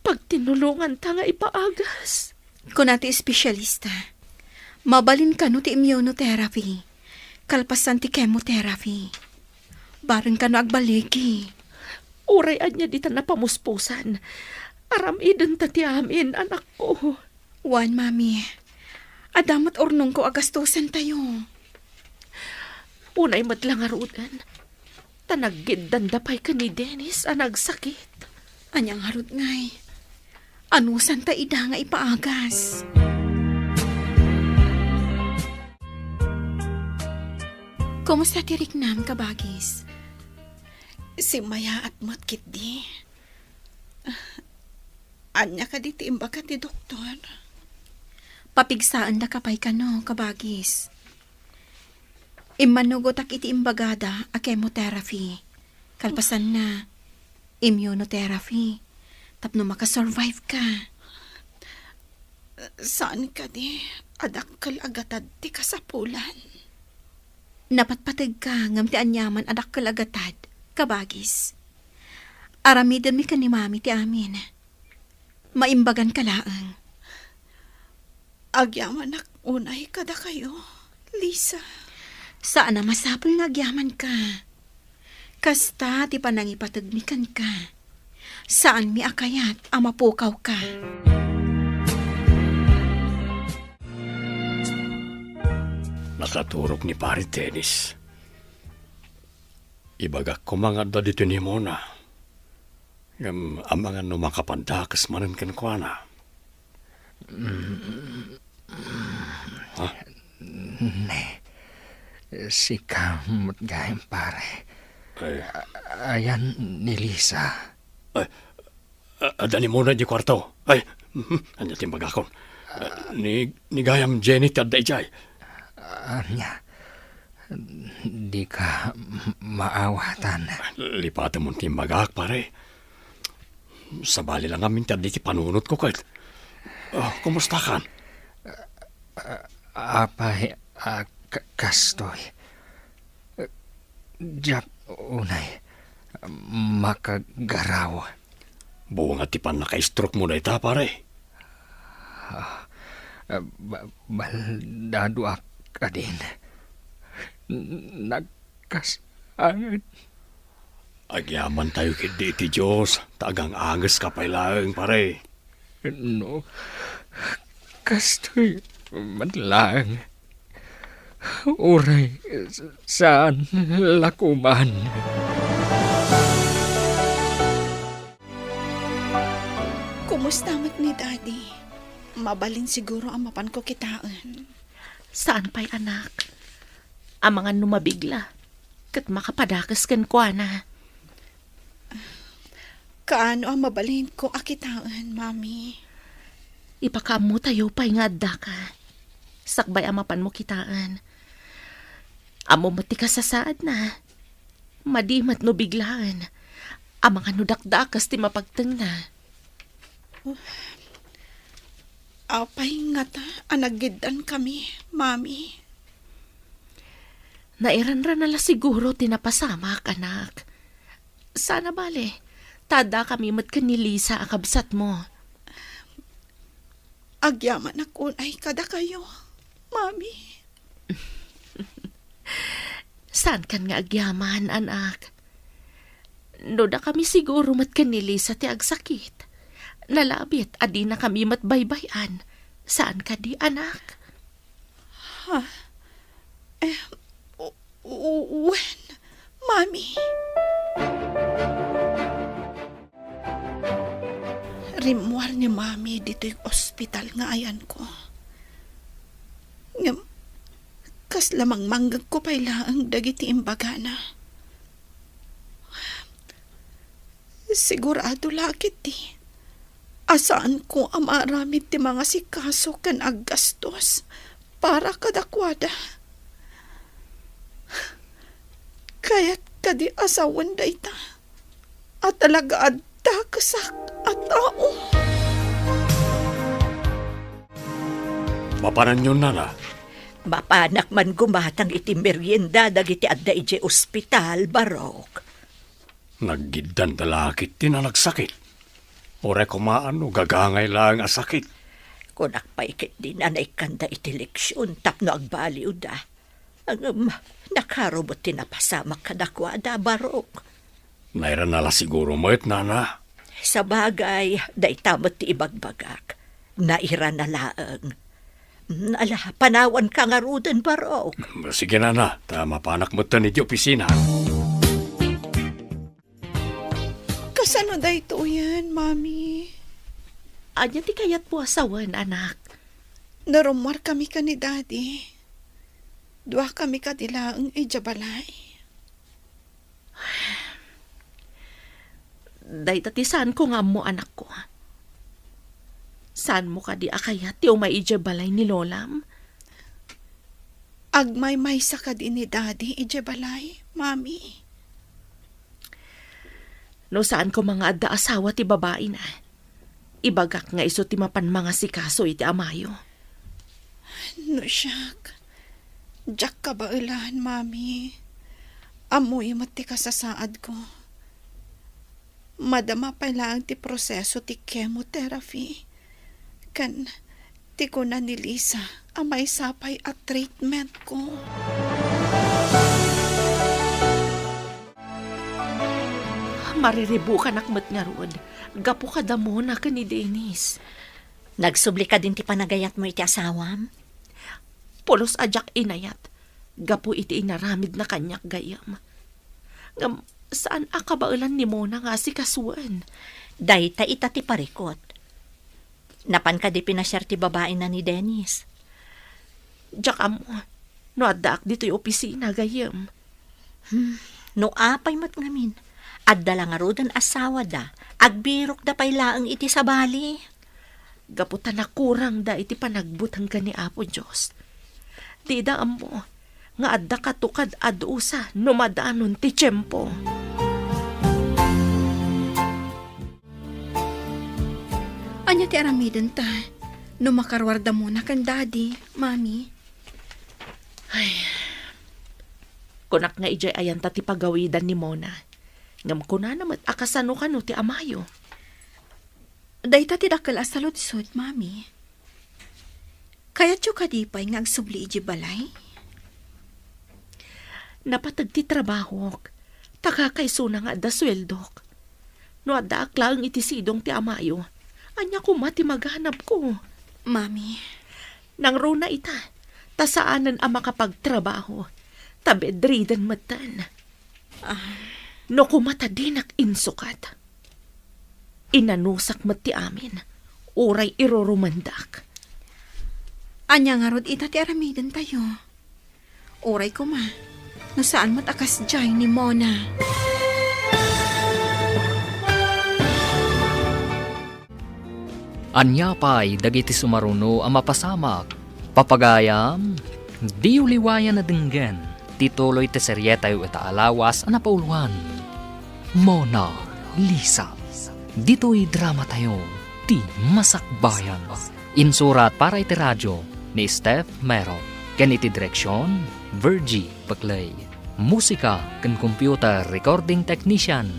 pag tinulungan ta nga ipaagas. Kung nati espesyalista, mabalin ka no ti immunotherapy. Kalpasan ti chemotherapy. Bareng ka no agbaligi. Urayan niya dita na pamuspusan. Aramidin ta ti amin, anak ko. Wan, mami. Adamat ornong ko agastusan tayo. Unay madlang arudan. Tanagid dandapay ka ni Dennis ang nagsakit. Anyang harot ngay. Anusan ta ida nga ipaagas. Kumusta ti Riknam, kabagis? Si Maya at matkit di. Anya ka di ti imbaga ti doktor. Papigsaan da kapay ka no, kabagis. Imanugotak iti imbagada a chemotherapy. Kalpasan na, immunotherapy. Tapno makasurvive ka. Saan ka di? Adakkel agatad ti kasapulan. Napatpatag ka ngam ti anyaman adakkel agatad, kabagis. Aramidon mi ka ni mami ti amin. Maimbagan ka laang. Agyaman ak unay kada kayo, Lisa. Saan na masapul nga agyaman ka? Kasta ti panangipatagmikan ka. Saan mi akayat amapukaw ka? Nakaturok ni pari Dennis. Ibagak ko mga da dito ni Mona. Ang mga numakapandakas manan kan ko na. Ha? Ne, si kamot gayang pare. Ayan ni Lisa. Ada ni Mona di kwarto. Ay, anya timbagakon. Ni gayam Jenny at dayjay. Anya, di ka maawatan. Lipatan mong timbagak, pare. Sabali lang amin tadi ti panunot ko kahit. Kumusta kan? Apay, kastoy. Diyak unay, makagaraw. Buong at tipan naka-stroke mo na ita, pare. Baldado ka din. Nagkasangit. Agyaman tayo kiti iti Diyos. Tagang angas ka pailang, pare. No, kastoy madlang. Uray, saan lakuman? Kumusta mat ni Daddy? Mabalin siguro ang mapan ko kitaan. Saan pa'y anak? Ang mga numabigla. Kat makapadakas kan ko na. Kaano ang mabalin ko akitaan, Mami? Ipakamu tayo pa'y nga adda ka. Sakbay ang mapan mo kitaan. Amo mati ka sa saad na. Madimat no biglaan. Ang mga nudakdakas ti mapagtang na. Apay nga ta, anagidan kami, mami. Nairanran nala siguro tinapasamak, anak. Sana bale, tada kami mat ni Lisa ang kabsat mo. Agyaman ako ay kada kayo, mami. Saan kan nga agyaman, anak? No da kami siguro mat ni Lisa ti agsakit. Nalabit, adi na kami matbaybayan. Saan ka di, anak? When, mami? Rimwar ni mami dito yung ospital nga ayan ko. Ngam, kas lamang manggag ko pa ang dagiti imbaga na. Sigurado lakit di. Asaan ko amaramid ti mga sikaso kan aggastos para kadakwada. Kaya't kadi asawan da ita. At talaga adda kasak at tao. Mapanan yun, nana. Mapanak man gumatang iti merienda dagiti adda iti ospital, Barok. Naggidan talakit ti na nagsakit. Ore kumaan o gagangay lang ang sakit. Kung nakpaikit din anay kanda iti leksyon tapno agbaliw da. Ang nakarobot tinapasamak kadakwada, Barok. Nairan nala siguro mo't, nana. Sa bagay, day tamot ti ibagbagak. Naira na laang. Ala, panawan ka nga ruden, Barok. Sige, nana. Tama panak mo ito ni di opisina. Kasano da ito yan, mami? Anya ti kayat po asawan, anak. Narumwar kami ka ni daddy. Dua kami ka dilaang ijabalay. Day tatisan ko nga mo, anak ko. Saan mo ka di akayat ti umay balay ni Lolam? Agmay-may sa ka din ni daddy ijabalay, mami. No saan ko mga adda asawa ti babae na. Ibagak nga iso ti mapan mga sikaso iti amayo. No siyak. Diyak ka ba ilahan, mami? Amoy mati ka sa saad ko. Madama pa lang ti proseso ti chemotherapy. Kan ti ko na ni Lisa amay sapay at treatment ko. Mariribu ka nakmat nga rod. Gapo ka damo na ka ni Dennis. Nagsubli ka din ti panagayat mo iti asawam? Pulos ajak inayat. Gapo iti inaramid na kanyak gayam. Ngam, saan akabailan ni Mona nga si kasuan? Dayta ita ti parikot. Napan ka di pinasyar ti babae na ni Dennis. Diyak amo, no addaak dito yung opisina gayam. No apay mat ngamin. Adda lang arudan asawa da. Agbirok da pay laang iti sabali. Gaputan na kurang da iti panagbutang ka ni Apo Diyos. Di da amo, nga adda katukad adusa no madanon ti tiyempo. Anya ti aramiden ta. No makarwarda mo na kan daddy, mami. Kunak nga ijay ayan ta ti pagawidan ni Mona. Ngam ko na namat akasano ka no ti amayo. Dayta ti dakkel a saludsod, mami. Kaya tiyo kadipay nga agsubli iji balay? Napatag ti trabahok. Taka kay suna nga da sweldok. No adda aklang iti sidong ti amayo. Anya ko mati maghanap ko. Mami. Nang runa ita. Tasaanan ang makapagtrabaho. Tabedridan matan. No kumata dinak insukat. Inanusak mati amin. Uray irorumandak. Anya nga rod ita ti aramiden tayo. Uray ko ma. No saan mat akas jay ni Mona. Anya pa'y dagiti sumaruno ang mapasamak. Papagayam, di uliwayan na dinggan. Tituloy te seryetayo ita alawas ang napauluan. Mona Lisa. Dito'y drama tayo. Ti Masakbayan. Insurat para iti radyo ni Steph Mero. Ken iti direksyon, Virgie Paclay. Musika ken computer recording technician,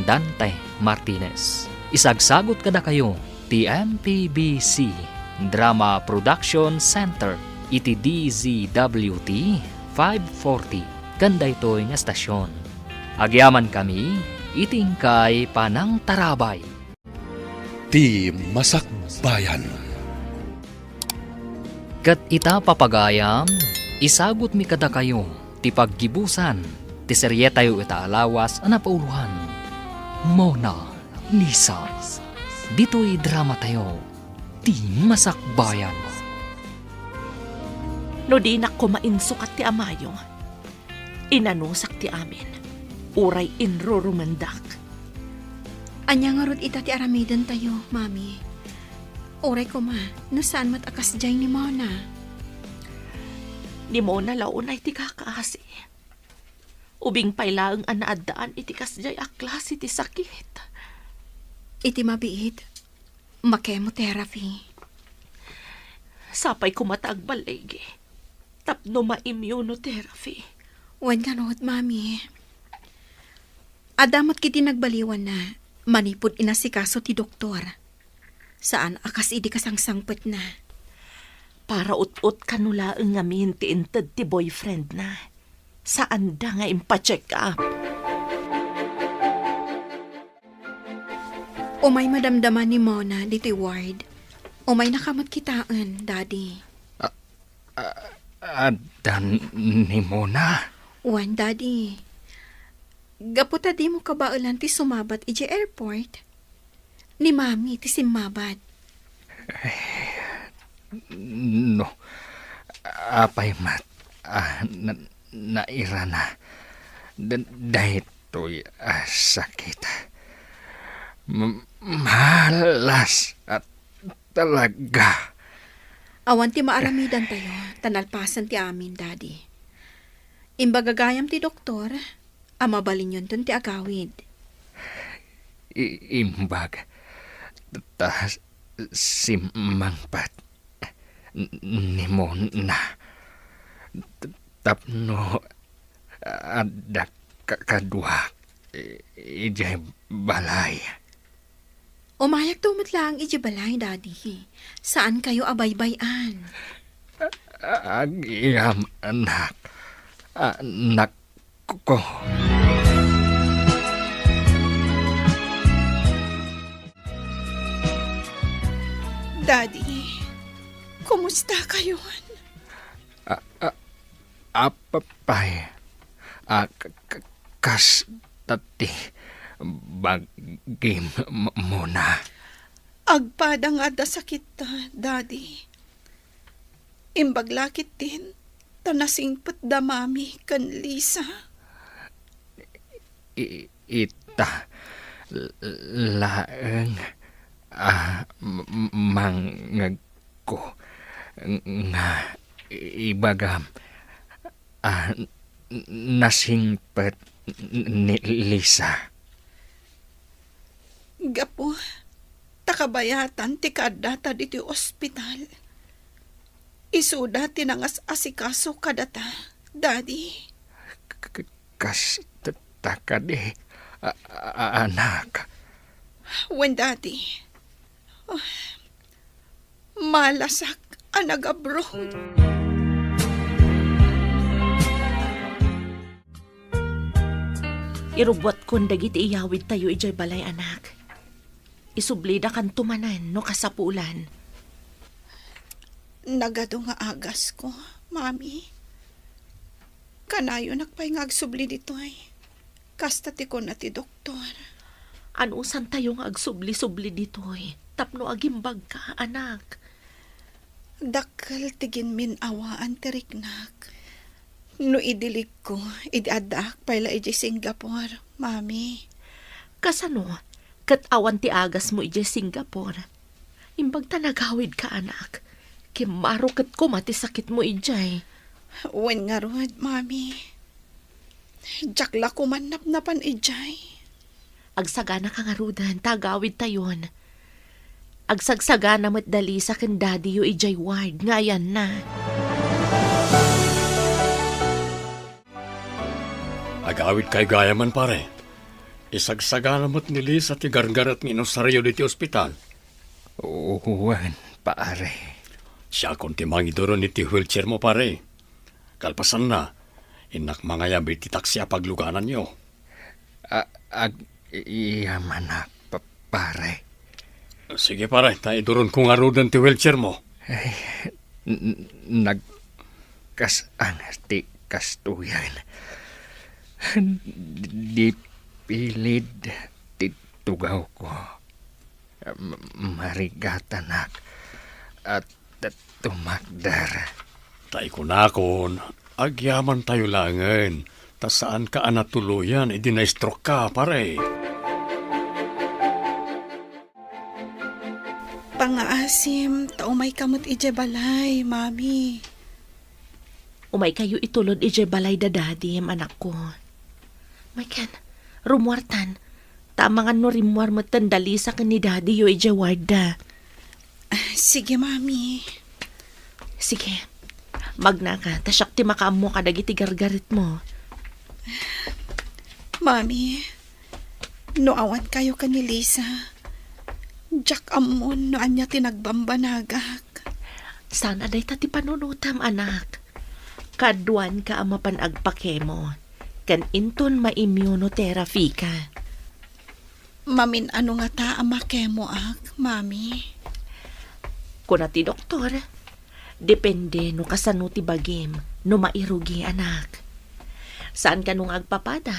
Dante Martinez. Isagsagot kada kayo, ti MPBC Drama Production Center, iti DZWT 540, kanda ito'y nga stasyon. Agyaman kami, itingkay panang tarabay. Ti Masakbayan. Kat ita papagayam, isagot mi kada kayo, ti paggibusan, ti serye tayo ita alawas, anapauluhan. Mona Lisa. Dito'y drama tayo, ti Masakbayan. No di na ko mainsukat ti amayo, inanusak ti amin, uray inrurumandak. Anya nga rod ita ti aramidan tayo, mami. Oray ko ma, no saan mat akas jay ni Mona. Ni Mona launay ti kakaasi. Ubing pailaang anaadaan iti kasjay aklas iti sakit. Iti mabiit, makemotherapy. Sapay kumatag balegi, tapno ma-immunotherapy. Wan nga rod, mami. Adamot kiti nagbaliwan na, manipod inasikaso ti doktor. Saan akas idi kasangsangpet na. Para ut-ut kanula ang ngamin ti inted ti boyfriend na. Saan da nga impa-check up? Umay madamdaman ni Mona dito'y ward. Umay nakamot kitaan, daddy. Adan ni Mona. Wan, daddy. Gaputa di mo kabaulan ti sumabat iji airport. Ni mami ti simmabat. No, apay mat, naira na. Dahito'y sakit. Malas at talaga. Awan ti maaramidan tayo, tanalpasan ti amin, daddy. Imbagagayam ti doktor, amabalin yun dun ti agawid. Imbag, tas simangpat ni Mona. Tapno ada kadua ijay balay. Umayak tumot lang iji balay, daddy. Saan kayo abaybayan? Agiyam anak ko. Daddy, kumusta kayo? Apapay, kas tati bagim muna. Agpadang ada sakit ta, daddy. Imbaglakit din, tanasingput da mami kan Lisa. Ita laeng mangag ko nga ibagam nasingpet ni Lisa. Gapo, takabayatan ti kadata diti ospital. Isuda tinangas asikaso kadata, daddy. Kas takade anak. When daddy, malasak ang nag-abroad. Irubot kon dagiti iyawid tayo ijay balay anak. Isublida kan tumanan no kasapulan. Nagado nga agas ko, mami. Kanayo nakpay nga agsubli dito ay. Kasta ti ko na ti doktor. Anusan tayo nga agsubli-subli ditoy. Tapno agimbag ka, anak. Dakal tigin min awaan ti riknak. No idilig ko, idiadak pala iji Singapore, mami. Kasano, kat awan ti agas mo iji Singapore. Imbag tanagawid ka, anak. Kimaro kat kumati sakit mo ijay. Wen nga rod, mami. Jakla kumanap-napan ijay. Agsagana ka nga rudan, tagawid tayon. Agsagsaga na dali sa ken daddy yu ijay ward nga ayan na. Agawid kay gayaman pare. Isagsaga namat ni Lisa ti gargarat ni Nosaryo diti ospital. Uwan, pare. Siya kung timang idoro ni ti wheelchair mo pare. Kalpasan na, inak mga yabi ti taksya pagluganan nyo. Iyaman na, pare. Sige pare, taiduron kung arudan ti wheelchair mo. Nagkasan ti kastuyan. Di pilid ti tugaw ko. Marigatanak at tumakdar. Tay kunakon, agyaman tayo langan. Ta saan ka anatuluyan, na-stroke ka pare. Pangaasim, taumay kamot ije balay, mami. Umay kayo itulod ijay balay da daddy, anak ko. May kan, rumwartan. Tamangan no rimwar mo tandali sa ni daddy yu ijay warda. Sige, mami. Sige, magna ka, tasyak ti makaamo ka dagiti gargarit mo. Mami, noawan kayo ka ni Lisa. Jack amon no anya tinagbambanagak. Sana day tati panunutam, anak. Kaduan ka amapan agpakemo. Kan inton ma-immunotherapy ka. Mamin ano nga ta ama kemo ak, mami? Kuna ti doktor, depende no kasano ti bagim no mairugi, anak. Saan ka nung agpapada?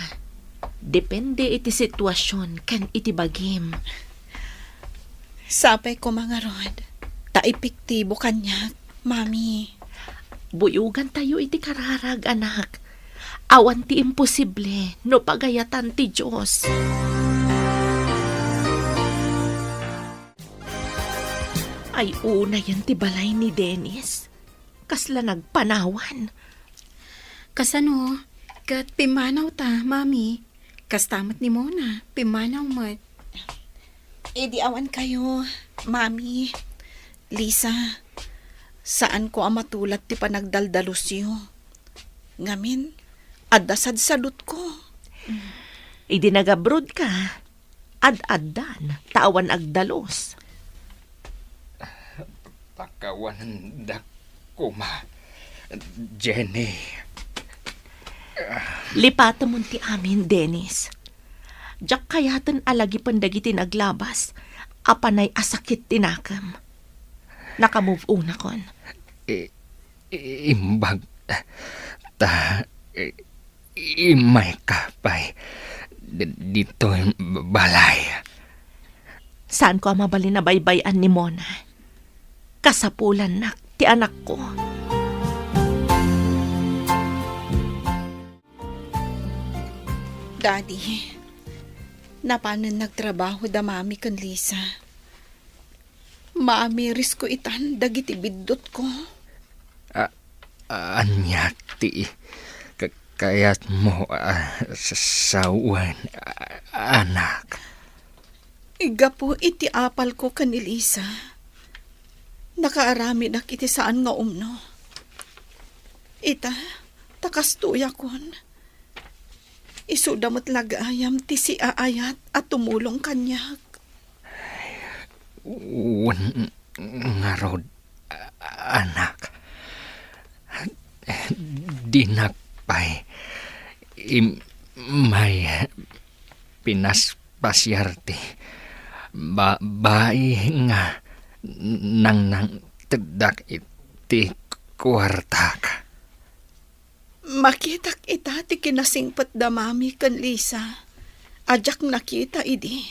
Depende iti sitwasyon kan iti bagim. Sapay ko mga rod, taipiktibo kanyak, mami. Buyugan tayo iti kararag, anak. Awan ti imposible no pagayatan ti Diyos. Ay una yan ti balay ni Dennis. Kasla nagpanawan. Kasano? Kat pimanaw ta, mami. Kastamat ni Mona, pimanaw mat. Di awan kayo, mami. Lisa, saan ko ang matulad ti panagdaldalusyo? Ngamin, adasad salut ko. Idi nagabrod ka. Ad-addan, tawan agdalos. Pakawan da kuma. Jenny. Lipata mo ti amin, Dennis. Diyak kayatan alagi pandagiti naglabas. Apanay asakit tinakam. Nakamove on akon. Imbag. Imay kapay. Dito balay. Saan ko ang mabali na baybayan ni Mona? Kasapulan na ti anak ko. Daddy, napanan nagtrabaho da mami kan Lisa. Maamiris ko itan dagiti biddot ko. Anya ti kayat mo sawan anak. Iga po iti apal ko kan Lisa. Nakaarami na kiti saan nga umno. Ita, takastuya kon. Isudamot lagayam ti si aayat at tumulong kanyak. Wan ngarod anak. Dinakpay may pinaspasyarte babae nga nang tedak iti kwartak. Makitak ita ti kinasingpat da mami kan Lisa. Ajak nakita idi.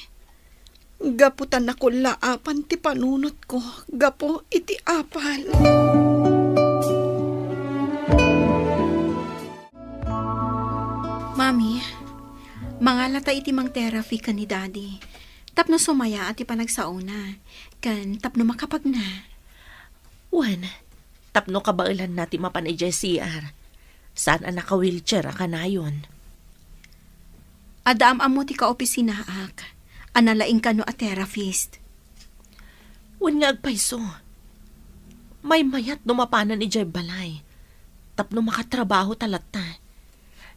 Gaputan na ko laapan ti panunot ko. Gapo iti apal. Mami, mangalata iti mang therapy ka ni Daddy. Tapno sumaya at ipanagsauna. Kan tapno makapag na. Wan, tapno kabailan natin mapan JCR. Saan ang naka-wheelchair ka na yun? Adaam amo ti ka-opisina ak. Analaing ka no a therapist. Wan nga agpaiso. May mayat numapanan ijay balay. Tapno makatrabaho talata.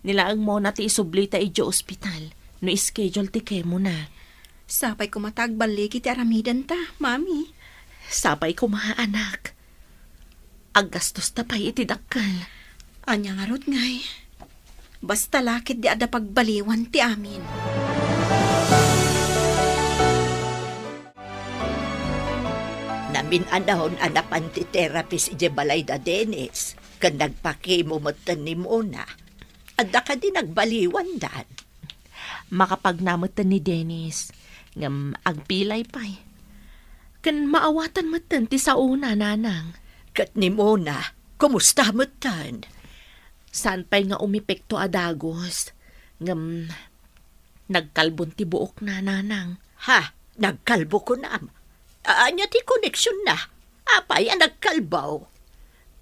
Nilaang mo na ti isublita ijay ospital. No ischedule ti kemo na. Sapay ko matagbalik iti aramidan ta, mami. Sapay ko mga anak. Aggastos ta pa'y iti dakkel. Anya nga rod ngay. Basta lakit di ada pagbaliwan ti amin. Namin anahon anapan ti therapist ije balay da Dennis. Kan nagpakimo matan ni Mona. Adda ka di nagbaliwan dan. Makapagnamutan ni Dennis. Ngam agpilay pa'y. Kan maawatan matan ti sa una, nanang. Kat ni Mona, kumusta matan? Saan pa'y nga umipekto adagos? Ngam, nagkalbon ti buok na, nanang. Ha, nagkalbo ko na. Anya ti koneksyon na. Apay ang nagkalbaw.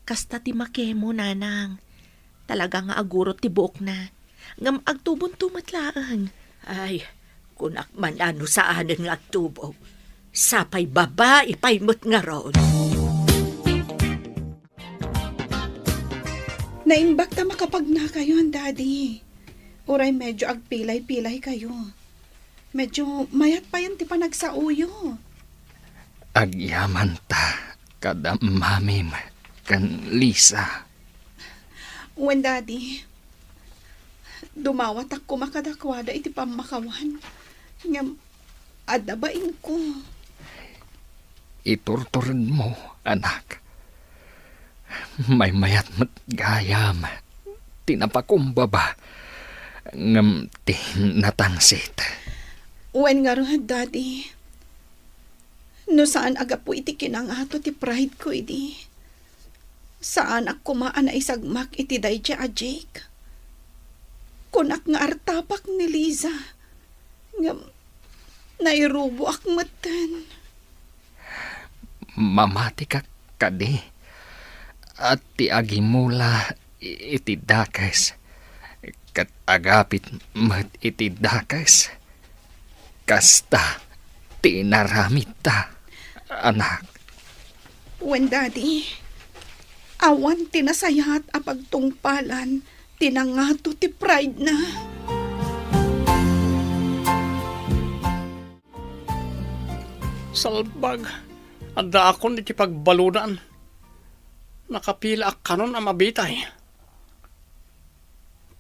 Kasta ti makemo, nanang. Talaga nga agurot ti buok na. Ngam agtubon tumatlaang. Ay, kunak man ano sa anin nga tubo. Sapay baba, ipaymot nga ron. Naimbak ta makapag na kayo, daddy. Uray medyo agpilay-pilay kayo. Medyo mayat pa yan ti panagsauyo. Agyaman ta, kada mamim, kan Lisa. When daddy, dumawat ako makadakwada iti pamakawan. Ngam, adabain ko. Iturturin mo, anak. May mayat mat gayam. Tinapakumbaba. Ngam natangsit. When nga ron, daddy, no saan aga po iti kinangato ti pride ko iti. Saan ako maan na isagmak iti dayja a Jake. Kunak nga artapak ni Liza. Ngam, nairubo ak matan. Mamati ka kadi. At ti agimula iti dakas. Kat agapit mat iti dakas. Kasta tinaramit ta, anak. When daddy, awan tinasayat a pagtungpalan, tinangato ti pride na. Salbag, anda akon iti pagbaludan. Nakapila ak kanon ang mabitay.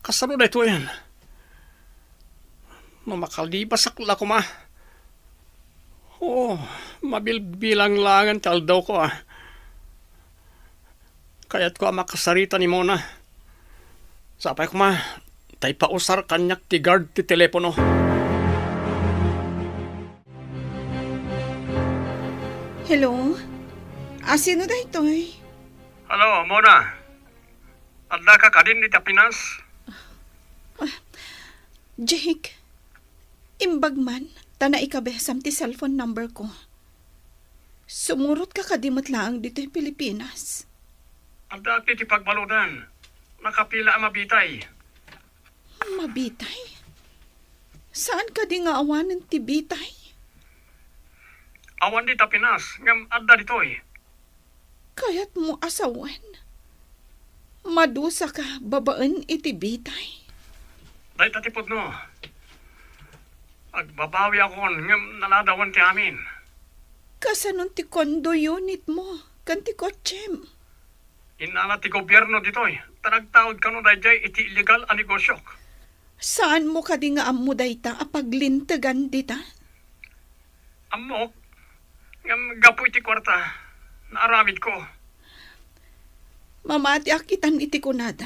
Kasano na ito yan? Mamakalibasak la ko ma. Oo, mabilbilang langan tal daw ko ah. Kaya't ko makasarita ni Mona. Sapay ko ma, tay pausar kanyak ti guard ti telepono. Hello? Sino da ito'y? Hello, Mona. Adla ka kadin ni Tapinas? Jake, imbag man, tana ikabesam ti cellphone number ko. Sumurot ka kadimot laang dito'y Pilipinas. Adla ti pagbaludan. Nakapila ang mabitay. Mabitay? Saan ka di nga awanan ti bitay? Awan di Tapinas, ngam adda ditoy. Kaya't mo asawan. Madusa ka babaan iti bitay. Dahil tatipod no. Agbabawi ako ngam naladawan ti amin. Kasanon ti kondo unit mo, kan ti kotsem. Inala ti gobyerno ditoy. Tanagtaod ka no dahil iti illegal a negosyo. Saan mo ka di nga amu dayta apaglintagan dita? Amok, ngam gapo iti kwarta. Naaramid ko. Mamati akitan iti kunada.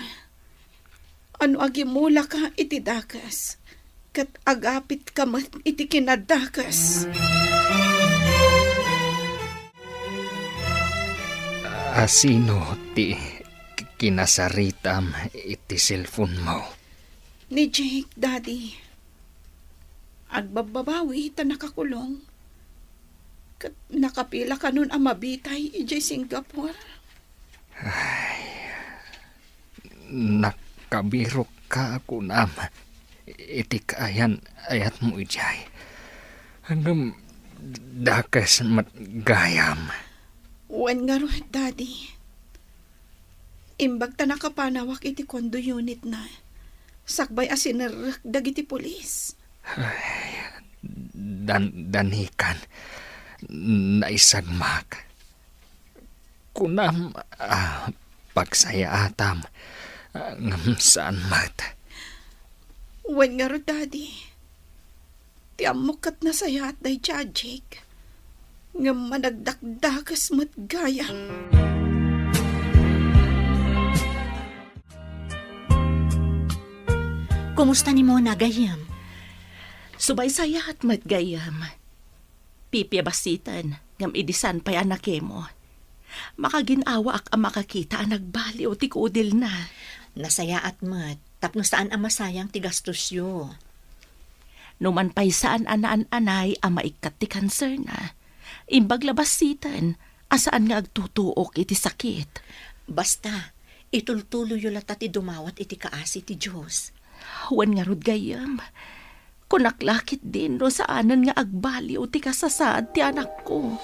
Ano agimula ka iti dakas. Kat agapit ka mat iti kinadakas. Asino ti kinasaritam iti cellphone mo? Ni Jake, daddy. Agbababawi ta nakakulong. Kat nakapila ka nun ang mabitay ijay Singapore. Nakabiro ka ako nam. Iti kaayan ayat mo ijay. Hanggang Dakas matgayam. Wen nga ro, Daddy. Imbag ta nakapanawak iti kondo unit na. Sakbay asinerrak dagiti pulis. Danikan. Naisagmak. Kunam pagsaya atam. Ngam saan mat. Wen nga ro, Daddy. Tiamukat na saya at day Jajik. Nga managdakdakas matgaya. Kumusta ni Mona, Gayam? Subay saya at matgayam. Pipiabasitan, ngam idisan pa'y anake mo. Makaginawa ak ang makakita ang nagbali o tikudil na. Nasaya at mat. Tapno saan ang masayang tigastusyo. Numan pa'y saan anaan-anay ang maikat ti cancer na. Imbag labasitan, asaan nga agtutuok iti sakit. Basta, itultulo yun lata ti dumawat iti kaasi ti Diyos. Huwan nga rod gayam. Kunaklakit din ro saanan nga agbali o ti kasasaad ti anak ko.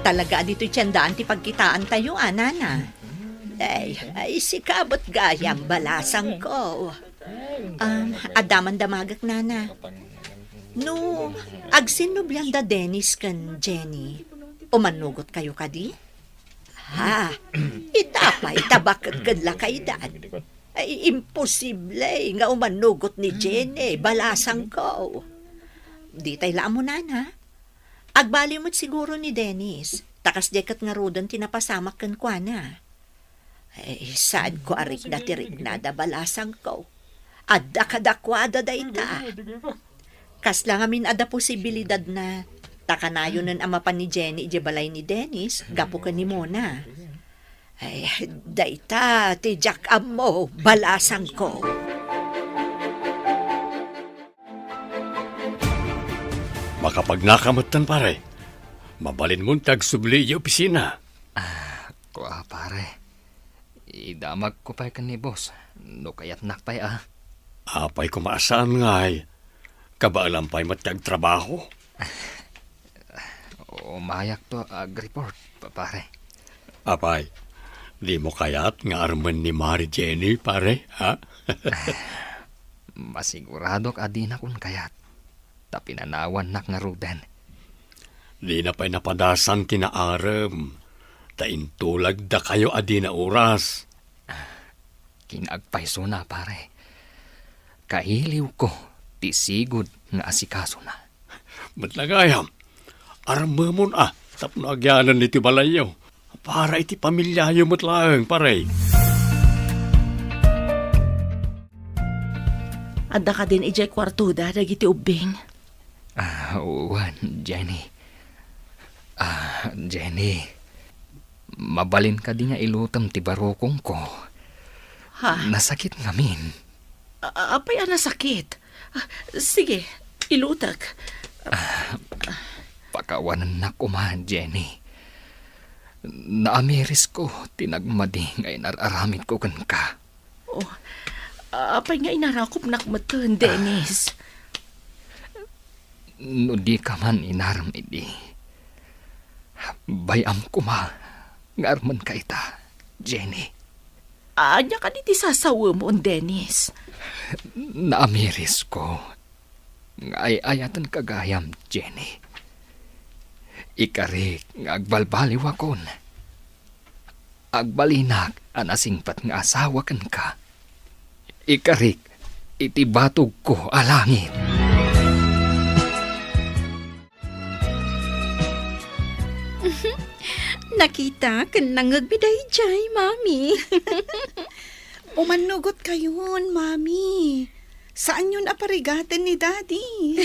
Talaga dito'y tiyandaan ti pagkitaan tayo, anana. Ay, sikabot Gayam, balasang ko. Adaman damagak, nana. No, agsinubyan da Dennis kan Jenny. Umanugot kayo kadi? Ha, itapay tabakag kadla kay dad. Ay, imposible nga umanugot ni Jenny, balasang ko. Di tay laan mo, nana. Agbali mo't siguro ni Dennis. Takas dekat nga rodan tinapasamak kan kwa na. Ay, saan ko arik na tirig na da balasang ko. Adda kadakwada da ita. Kas lang amin ada posibilidad na takanayon ang amapan ni Jenny ijebalay ni Dennis, gapo ka ni Mona. Ay, da ita, ti Jack mo, balasang ko. Makapagnakamatan pare. Mabalin mo tagsubli yung opisina. Kuha pare. Idamag ko pa'y kan ni boss. No kayat nakpay Apay kumaasaan ngay. Kabaalam pa'y matagtrabaho. Umayak to report, pare. Apay, di mo kayat nga arman ni Mary Jenny, pare, ha? Masigurado ka di na kung kayat. Tapinanawan nak nga rudan. Di na pa'y napadasan tinaaram. Taintulag da kayo adi na oras. Kinagpaiso na, pare. Kahiliw ko, tisigod nga asikaso na. Matlagayam, armamon tapno agyanan iti balayaw. Para iti pamilyayo matlaang, pare. Adda ka din ijay kwartuda, dagiti ubing. Jenny. Jenny. Mabalin ka di nga ilutam ti barokong ko. Ha? Nasakit ngamin. Apay nasakit. Sige, ilutak. Pakawanan na kumahan, Jenny. Naamiris ko, tinagmading ay nararamid ko kan ka. Apay nga inarakop nakmatan, Dennis. No di ka man inaram idi. Bayam kuma, ngarman ka ita, Jenny. Anya ka diti sasawa mo, Dennis. Naamiris ko. Ay-ayatan kagayam, Jenny. Ikarik nga agbalbaliw akon. Agbalinag anasingpat nga asawa kan ka. Ikarik itibatog ko alangit. Nakita ka nangagbiday jay, Mami. Umanugot kayon, Mami. Saan yun aparigatan ni Daddy?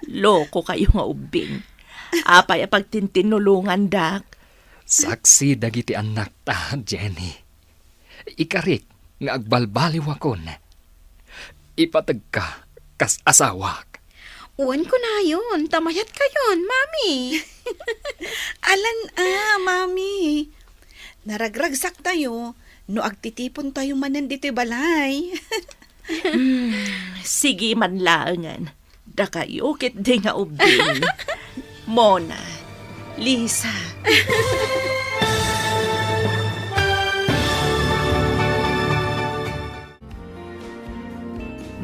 Loko kayo nga ubing. Apay pagtintinulungan, Dak. Saksi dagiti anak ta, Jenny. Ikarik nga agbalbaliw akon. Ipatag ka kas asawak. Uwan ko na yun. Tamayat kayon, Mami. Alan Mami. Naragragsak tayo, no agtitipon tayo manan diti balay. Sige man laangan. Da kayo kit di nga ubing. Mona, Lisa.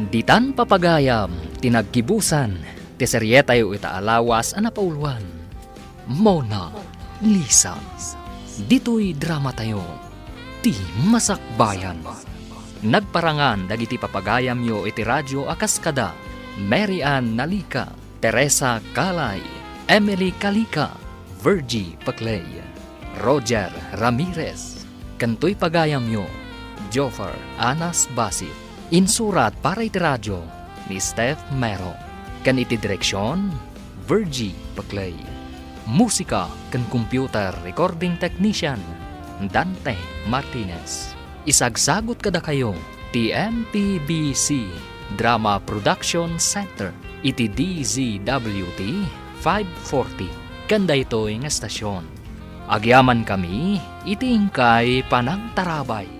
Ditan papagayam, tinaggibusan, ti serye tayo itaalawas anapauluan. Mona, Lisa. Dito'y drama tayo, ti masakbayan. Nagparangan dagiti papagayam yo iti radyo akaskada, Mary Ann Nalika, Teresa Kalay, Emily Kalika, Virgie Paclay, Roger Ramirez. Kantoy pagayam yo, Joffer Anas Basit. Insurat para iti radyo ni Steph Mero. Kan iti direksyon, Virgie Paclay. Musika kan computer recording technician, Dante Martinez. Isagsagot kada kayo, TMPBC Drama Production Center, iti DZWT 540. Kanda ito'y nga estasyon. Agyaman kami, iti ingkay panagtarabay.